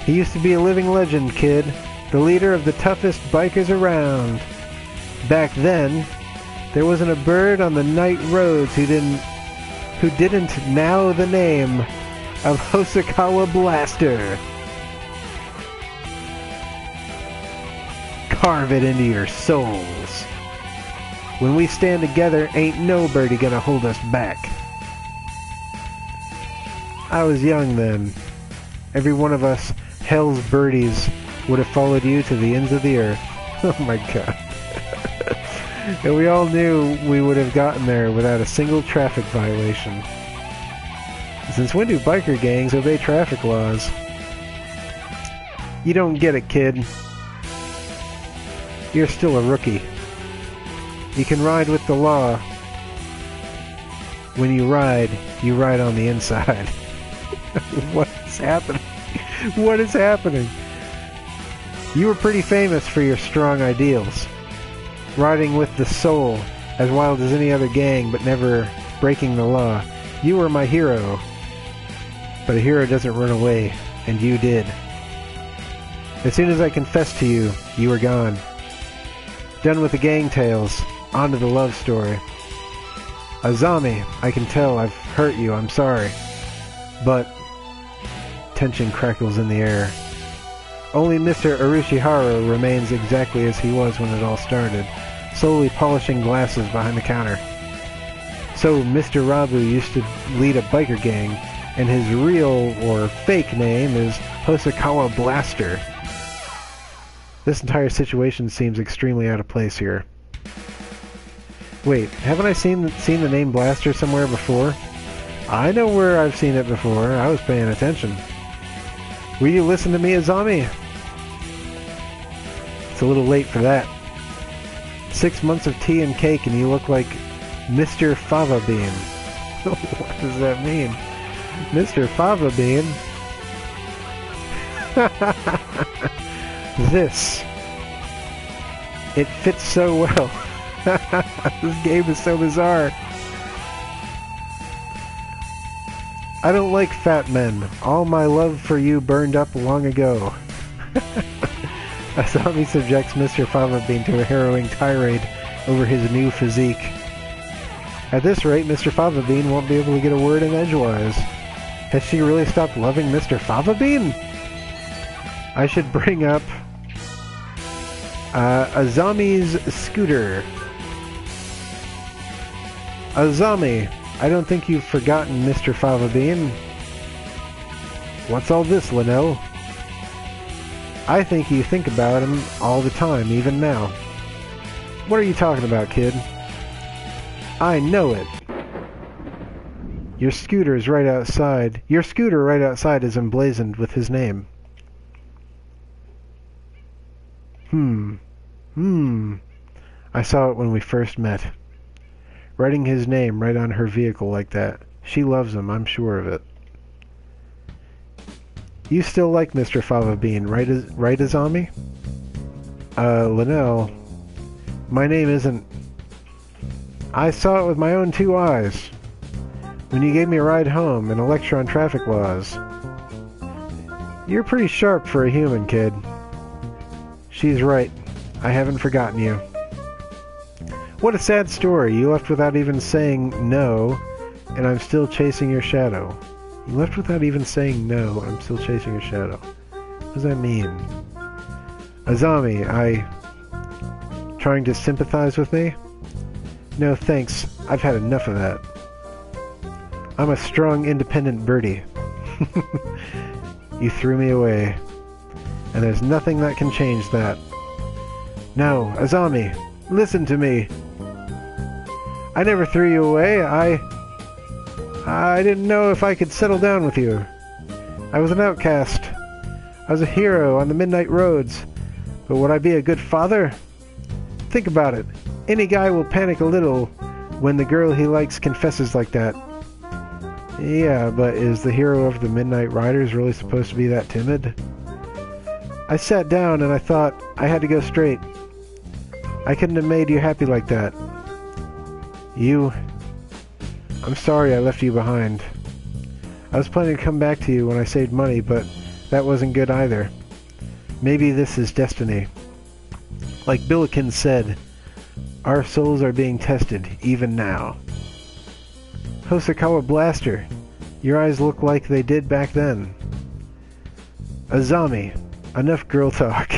Speaker 1: He used to be a living legend, kid. The leader of the toughest bikers around. Back then, there wasn't a bird on the night roads who didn't know the name of Hosokawa Blaster. Carve it into your souls. When we stand together, ain't no birdie gonna hold us back. I was young then. Every one of us hell's birdies would have followed you to the ends of the earth. Oh my god. And we all knew we would have gotten there without a single traffic violation. Since when do biker gangs obey traffic laws? You don't get it, kid. You're still a rookie. You can ride with the law. When you ride on the inside. What's happening? What is happening? You were pretty famous for your strong ideals. Riding with the soul, as wild as any other gang, but never breaking the law. You were my hero. But a hero doesn't run away, and you did. As soon as I confessed to you, you were gone. Done with the gang tales, on to the love story. Azami, I can tell I've hurt you, I'm sorry. But... tension crackles in the air. Only Mr. Urushihara remains exactly as he was when it all started, slowly polishing glasses behind the counter. So Mr. Rabu used to lead a biker gang, and his real, or fake, name is Hosokawa Blaster. This entire situation seems extremely out of place here. Wait, haven't I seen the name Blaster somewhere before? I know where I've seen it before. I was paying attention. Will you listen to me, Azami? It's a little late for that. 6 months of tea and cake and you look like Mr. Fava Bean. What does that mean? Mr. Fava Bean? This. It fits so well. This game is so bizarre. I don't like fat men. All my love for you burned up long ago. Asami subjects Mr. Fava Bean to a harrowing tirade over his new physique. At this rate, Mr. Fava Bean won't be able to get a word in edgewise. Has she really stopped loving Mr. Fava Bean? I should bring up Azami's scooter. Azami, I don't think you've forgotten Mr. Fava Bean. What's all this, Linnell? I think you think about him all the time, even now. What are you talking about, kid? I know it. Your scooter is right outside. Your scooter right outside is emblazoned with his name. I saw it when we first met. Writing his name right on her vehicle like that. She loves him, I'm sure of it. You still like Mr. Fava Bean, right, Azami? Linnell, my name isn't... I saw it with my own 2 eyes. When you gave me a ride home and a lecture on traffic laws. You're pretty sharp for a human, kid. She's right. I haven't forgotten you. What a sad story. You left without even saying no, and I'm still chasing your shadow. You left without even saying no, and I'm still chasing your shadow. What does that mean? Azami, trying to sympathize with me? No thanks. I've had enough of that. I'm a strong, independent birdie. You threw me away. And there's nothing that can change that. No, Azami, listen to me. I never threw you away. I didn't know if I could settle down with you. I was an outcast. I was a hero on the midnight roads. But would I be a good father? Think about it. Any guy will panic a little when the girl he likes confesses like that. Yeah, but is the hero of the Midnight Riders really supposed to be that timid? I sat down and I thought I had to go straight. I couldn't have made you happy like that. I'm sorry I left you behind. I was planning to come back to you when I saved money, but that wasn't good either. Maybe this is destiny. Like Billiken said, our souls are being tested, even now. Hosokawa Blaster, your eyes look like they did back then. Azami, enough girl talk.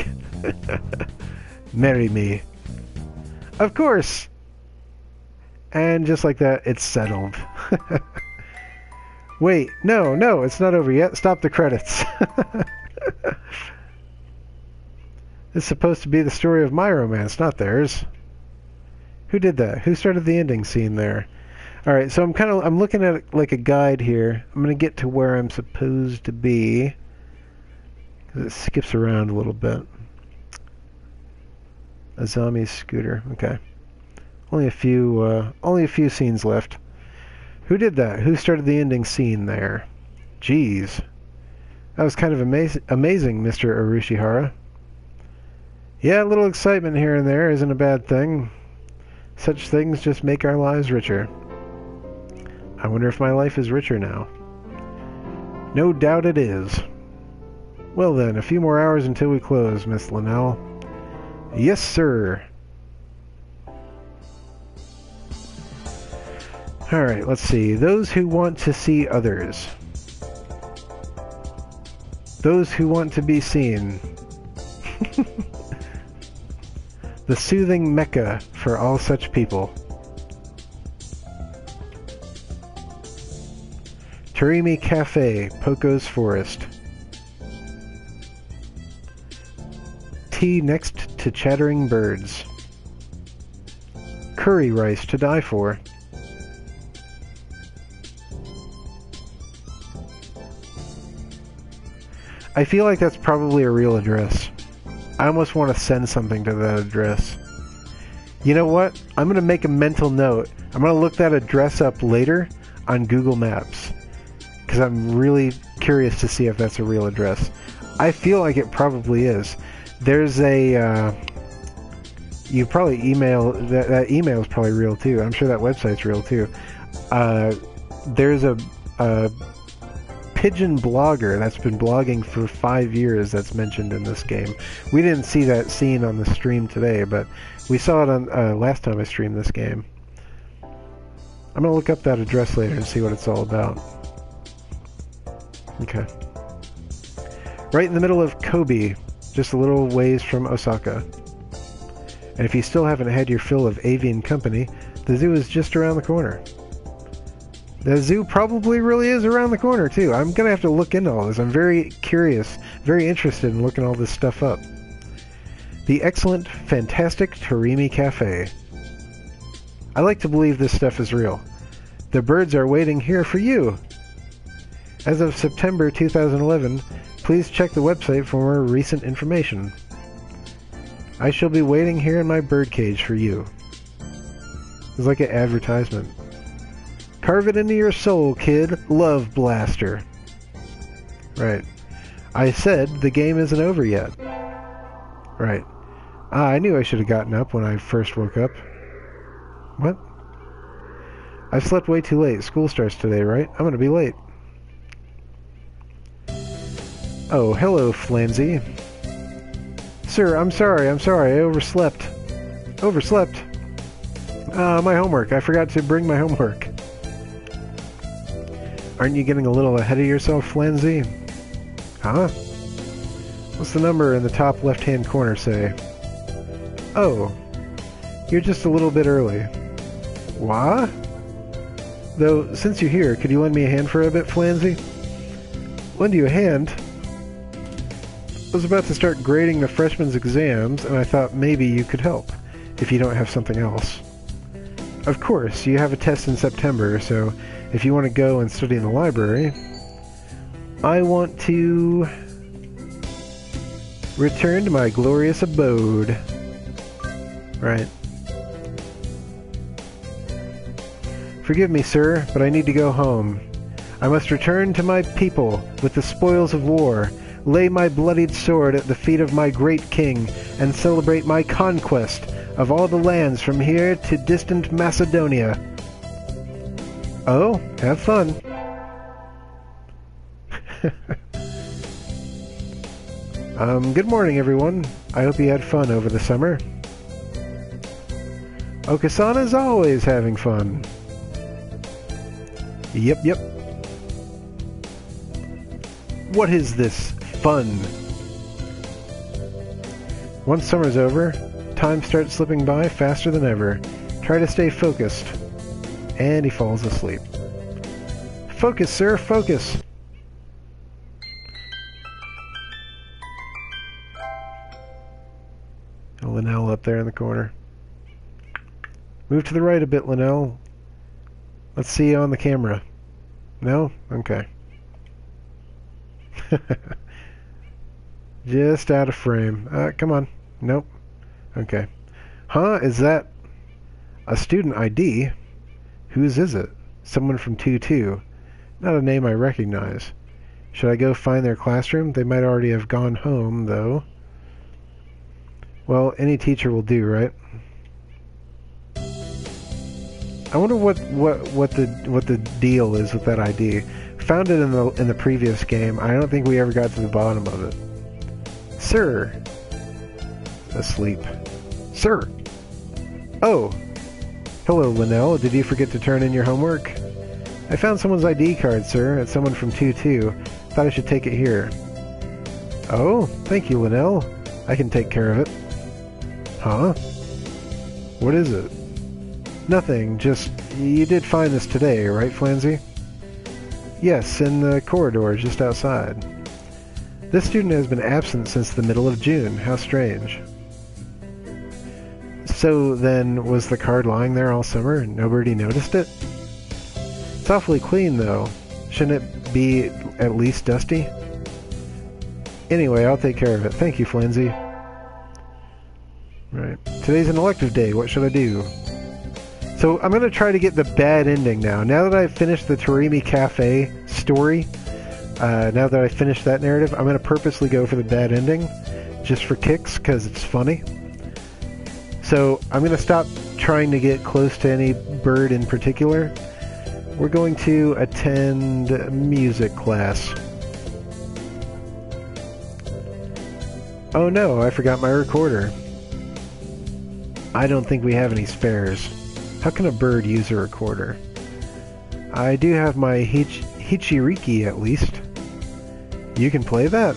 Speaker 1: Marry me. Of course! And just like that, it's settled. Wait, no, it's not over yet. Stop the credits. This is supposed to be the story of my romance, not theirs. Who did that? Who started the ending scene there? Alright, so I'm looking at it like a guide here. I'm going to get to where I'm supposed to be. Because it skips around a little bit. Azami's scooter. Okay. Only a few scenes left. Who did that? Who started the ending scene there? Jeez. That was kind of amazing, Mr. Urushihara. Yeah, a little excitement here and there isn't a bad thing. Such things just make our lives richer. I wonder if my life is richer now. No doubt it is. Well then, a few more hours until we close, Miss Linnell. Yes, sir. Alright, let's see. Those who want to see others. Those who want to be seen. The soothing Mecca for all such people. Tarimi Cafe, Poco's Forest. Tea next to chattering birds. Curry rice to die for. I feel like that's probably a real address. I almost want to send something to that address. You know what? I'm going to make a mental note. I'm going to look that address up later on Google Maps. Because I'm really curious to see if that's a real address. I feel like it probably is. There's a... you probably email... That email is probably real too. I'm sure that website's real too. There's a pigeon blogger that's been blogging for 5 years that's mentioned in this game. We didn't see that scene on the stream today, but we saw it on last time I streamed this game. I'm gonna look up that address later and see what it's all about. Okay. Right in the middle of Kobe, just a little ways from Osaka. And if you still haven't had your fill of avian company, the zoo is just around the corner. The zoo probably really is around the corner, too. I'm going to have to look into all this. I'm very curious, very interested in looking all this stuff up. The excellent, fantastic Tarimi Cafe. I like to believe this stuff is real. The birds are waiting here for you. As of September 2011, please check the website for more recent information. I shall be waiting here in my birdcage for you. It's like an advertisement. Carve it into your soul, kid. Love Blaster. Right. I said the game isn't over yet. Right. I knew I should have gotten up when I first woke up. What? I slept way too late. School starts today, right? I'm gonna be late. Oh, hello, Flanzy. Sir, I'm sorry, I overslept. Overslept? My homework. I forgot to bring my homework. Aren't you getting a little ahead of yourself, Flanzy? Huh? What's the number in the top left-hand corner say? Oh, you're just a little bit early. What? Though, since you're here, could you lend me a hand for a bit, Flanzy? Lend you a hand? I was about to start grading the freshmen's exams, and I thought maybe you could help, if you don't have something else. Of course, you have a test in September, so if you want to go and study in the library, I want to return to my glorious abode. Right. Forgive me, sir, but I need to go home. I must return to my people with the spoils of war, lay my bloodied sword at the feet of my great king, and celebrate my conquest of all the lands from here to distant Macedonia. Oh, have fun. Good morning, everyone. I hope you had fun over the summer. Okasana's always having fun. Yep. What is this fun? Once summer's over, time starts slipping by faster than ever. Try to stay focused. And he falls asleep. Focus, sir, focus! Linnell up there in the corner. Move to the right a bit, Linnell. Let's see you on the camera. No? Okay. Just out of frame. Come on. Nope. Okay. Huh? Is that a student ID? Whose is it? Someone from 2-2. Not a name I recognize. Should I go find their classroom? They might already have gone home, though. Well, any teacher will do, right? I wonder what the deal is with that ID. Found it in the previous game. I don't think we ever got to the bottom of it. Sir. Asleep. Sir. Oh. Hello, Linnell. Did you forget to turn in your homework? I found someone's ID card, sir. It's someone from 2-2. Thought I should take it here. Oh, thank you, Linnell. I can take care of it. Huh? What is it? Nothing, just... You did find this today, right, Flanzy? Yes, in the corridor just outside. This student has been absent since the middle of June. How strange. So then, was the card lying there all summer and nobody noticed it? It's awfully clean, though. Shouldn't it be at least dusty? Anyway, I'll take care of it. Thank you, Flanzy. Right. Today's an elective day. What should I do? So I'm going to try to get the bad ending now. Now that I've finished the Tarimi Cafe story, now that I've finished that narrative, I'm going to purposely go for the bad ending, just for kicks, because it's funny. So I'm going to stop trying to get close to any bird in particular. We're going to attend music class. Oh no, I forgot my recorder. I don't think we have any spares. How can a bird use a recorder? I do have my Hichiriki at least. You can play that?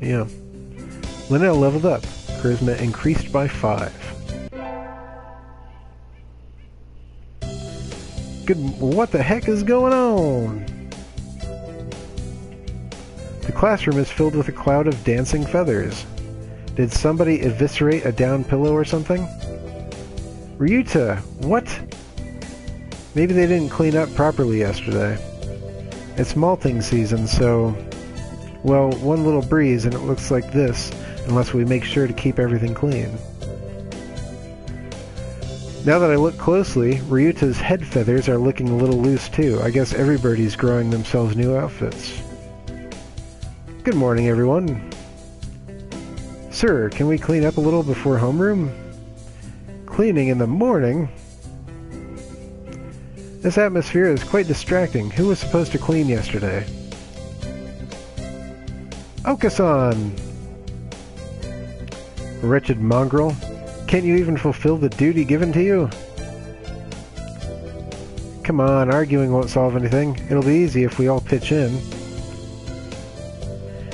Speaker 1: Yeah. Linnell leveled up. Charisma increased by 5. Good. What the heck is going on? The classroom is filled with a cloud of dancing feathers. Did somebody eviscerate a down pillow or something? Ryuta, what? Maybe they didn't clean up properly yesterday. It's malting season, so... Well, one little breeze and it looks like this, unless we make sure to keep everything clean. Now that I look closely, Ryuta's head feathers are looking a little loose too. I guess everybody's growing themselves new outfits. Good morning, everyone. Sir, can we clean up a little before homeroom? Cleaning in the morning? This atmosphere is quite distracting. Who was supposed to clean yesterday? Okasan! Wretched mongrel. Can't you even fulfill the duty given to you? Come on, arguing won't solve anything. It'll be easy if we all pitch in.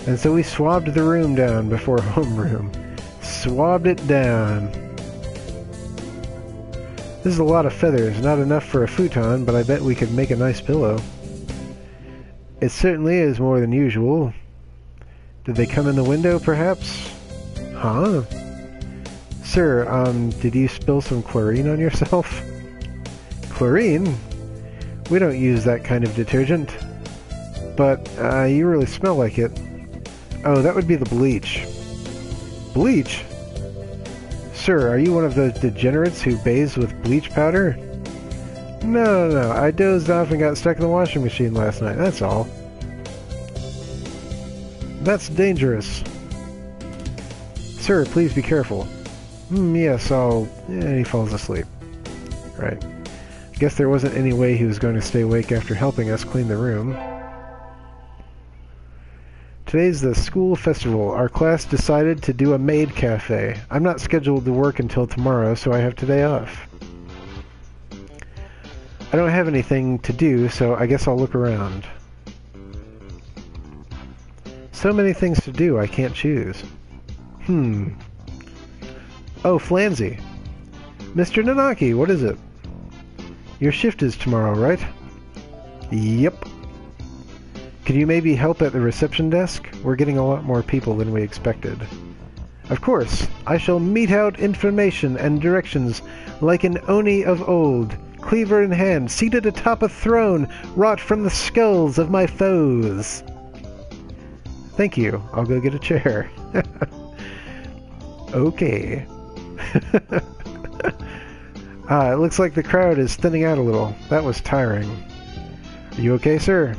Speaker 1: And so we swabbed the room down before homeroom. Swabbed it down. This is a lot of feathers, not enough for a futon, but I bet we could make a nice pillow. It certainly is more than usual. Did they come in the window, perhaps? Huh? Sir, did you spill some chlorine on yourself? Chlorine? We don't use that kind of detergent. But, you really smell like it. Oh, that would be the bleach. Bleach? Sir, are you one of those degenerates who bathes with bleach powder? No. I dozed off and got stuck in the washing machine last night, that's all. That's dangerous. Sir, please be careful. Yes, he falls asleep. Right. I guess there wasn't any way he was going to stay awake after helping us clean the room. Today's the school festival. Our class decided to do a maid cafe. I'm not scheduled to work until tomorrow, so I have today off. I don't have anything to do, so I guess I'll look around. So many things to do, I can't choose. Oh, Flanzy. Mr. Nanaki, what is it? Your shift is tomorrow, right? Yep. Could you maybe help at the reception desk? We're getting a lot more people than we expected. Of course, I shall mete out information and directions like an Oni of old, cleaver in hand, seated atop a throne wrought from the skulls of my foes. Thank you. I'll go get a chair. Okay. It looks like the crowd is thinning out a little. That was tiring. Are you okay, sir?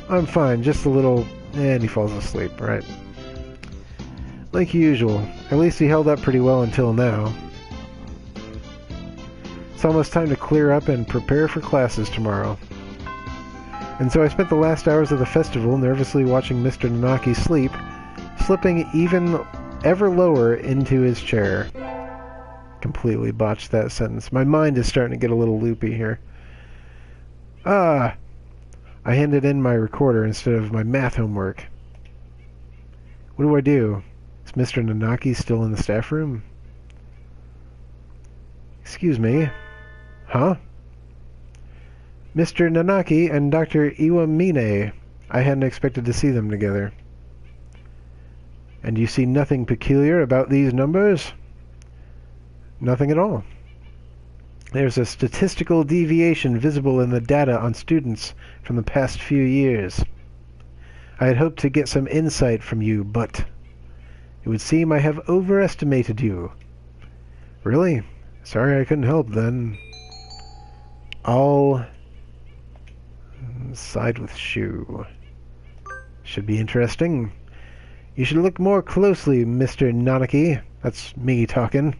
Speaker 1: I'm fine, just a little... And he falls asleep, right? Like usual. At least he held up pretty well until now. It's almost time to clear up and prepare for classes tomorrow. And so I spent the last hours of the festival nervously watching Mr. Nanaki sleep, slipping even ever lower into his chair. Completely botched that sentence. My mind is starting to get a little loopy here. I handed in my recorder instead of my math homework. What do? Is Mr. Nanaki still in the staff room? Excuse me. Huh? Mr. Nanaki and Dr. Iwamine. I hadn't expected to see them together. And you see nothing peculiar about these numbers? Nothing at all. There's a statistical deviation visible in the data on students from the past few years. I had hoped to get some insight from you, but it would seem I have overestimated you. Really? Sorry I couldn't help then. I'll side with Shu. Should be interesting. You should look more closely, Mr. Nanaki. That's me talking.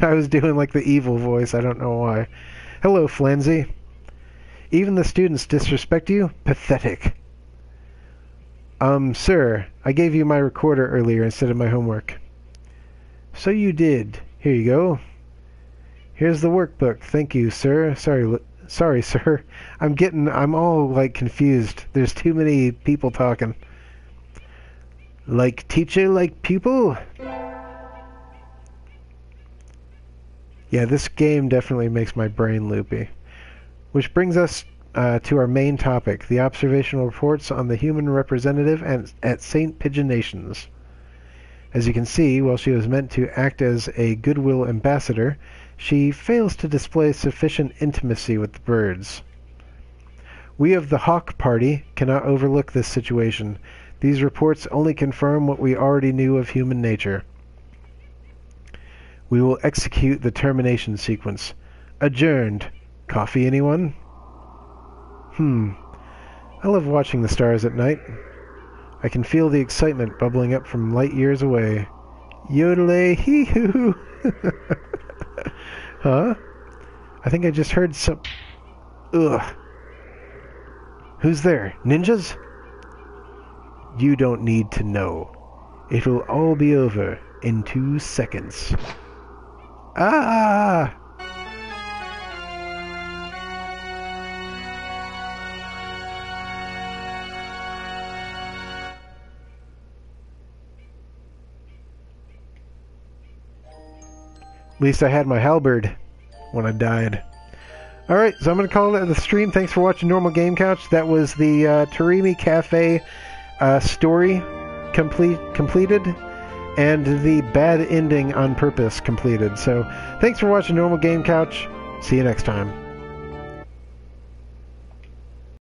Speaker 1: I was doing like the evil voice, I don't know why. Hello, Flanzy. Even the students disrespect you? Pathetic. Sir, I gave you my recorder earlier instead of my homework. So you did. Here you go. Here's the workbook. Thank you, sir. Sorry, sir. I'm all, like, confused. There's too many people talking. Like teacher, like pupil? Yeah, this game definitely makes my brain loopy. Which brings us to our main topic, the observational reports on the human representative at St. Pigeonations. As you can see, while she was meant to act as a goodwill ambassador, she fails to display sufficient intimacy with the birds. We of the Hawk Party cannot overlook this situation. These reports only confirm what we already knew of human nature. We will execute the termination sequence. Adjourned. Coffee, anyone? I love watching the stars at night. I can feel the excitement bubbling up from light years away. Yodelay-hee-hoo! Huh? I think I just heard some... Ugh. Who's there? Ninjas? You don't need to know. It'll all be over in 2 seconds. Ah! At least I had my halberd when I died. Alright, so I'm going to call it the stream. Thanks for watching Normal Game Couch. That was the Tarimi Cafe story completed, and the bad ending on purpose completed. So, thanks for watching Normal Game Couch. See you next time.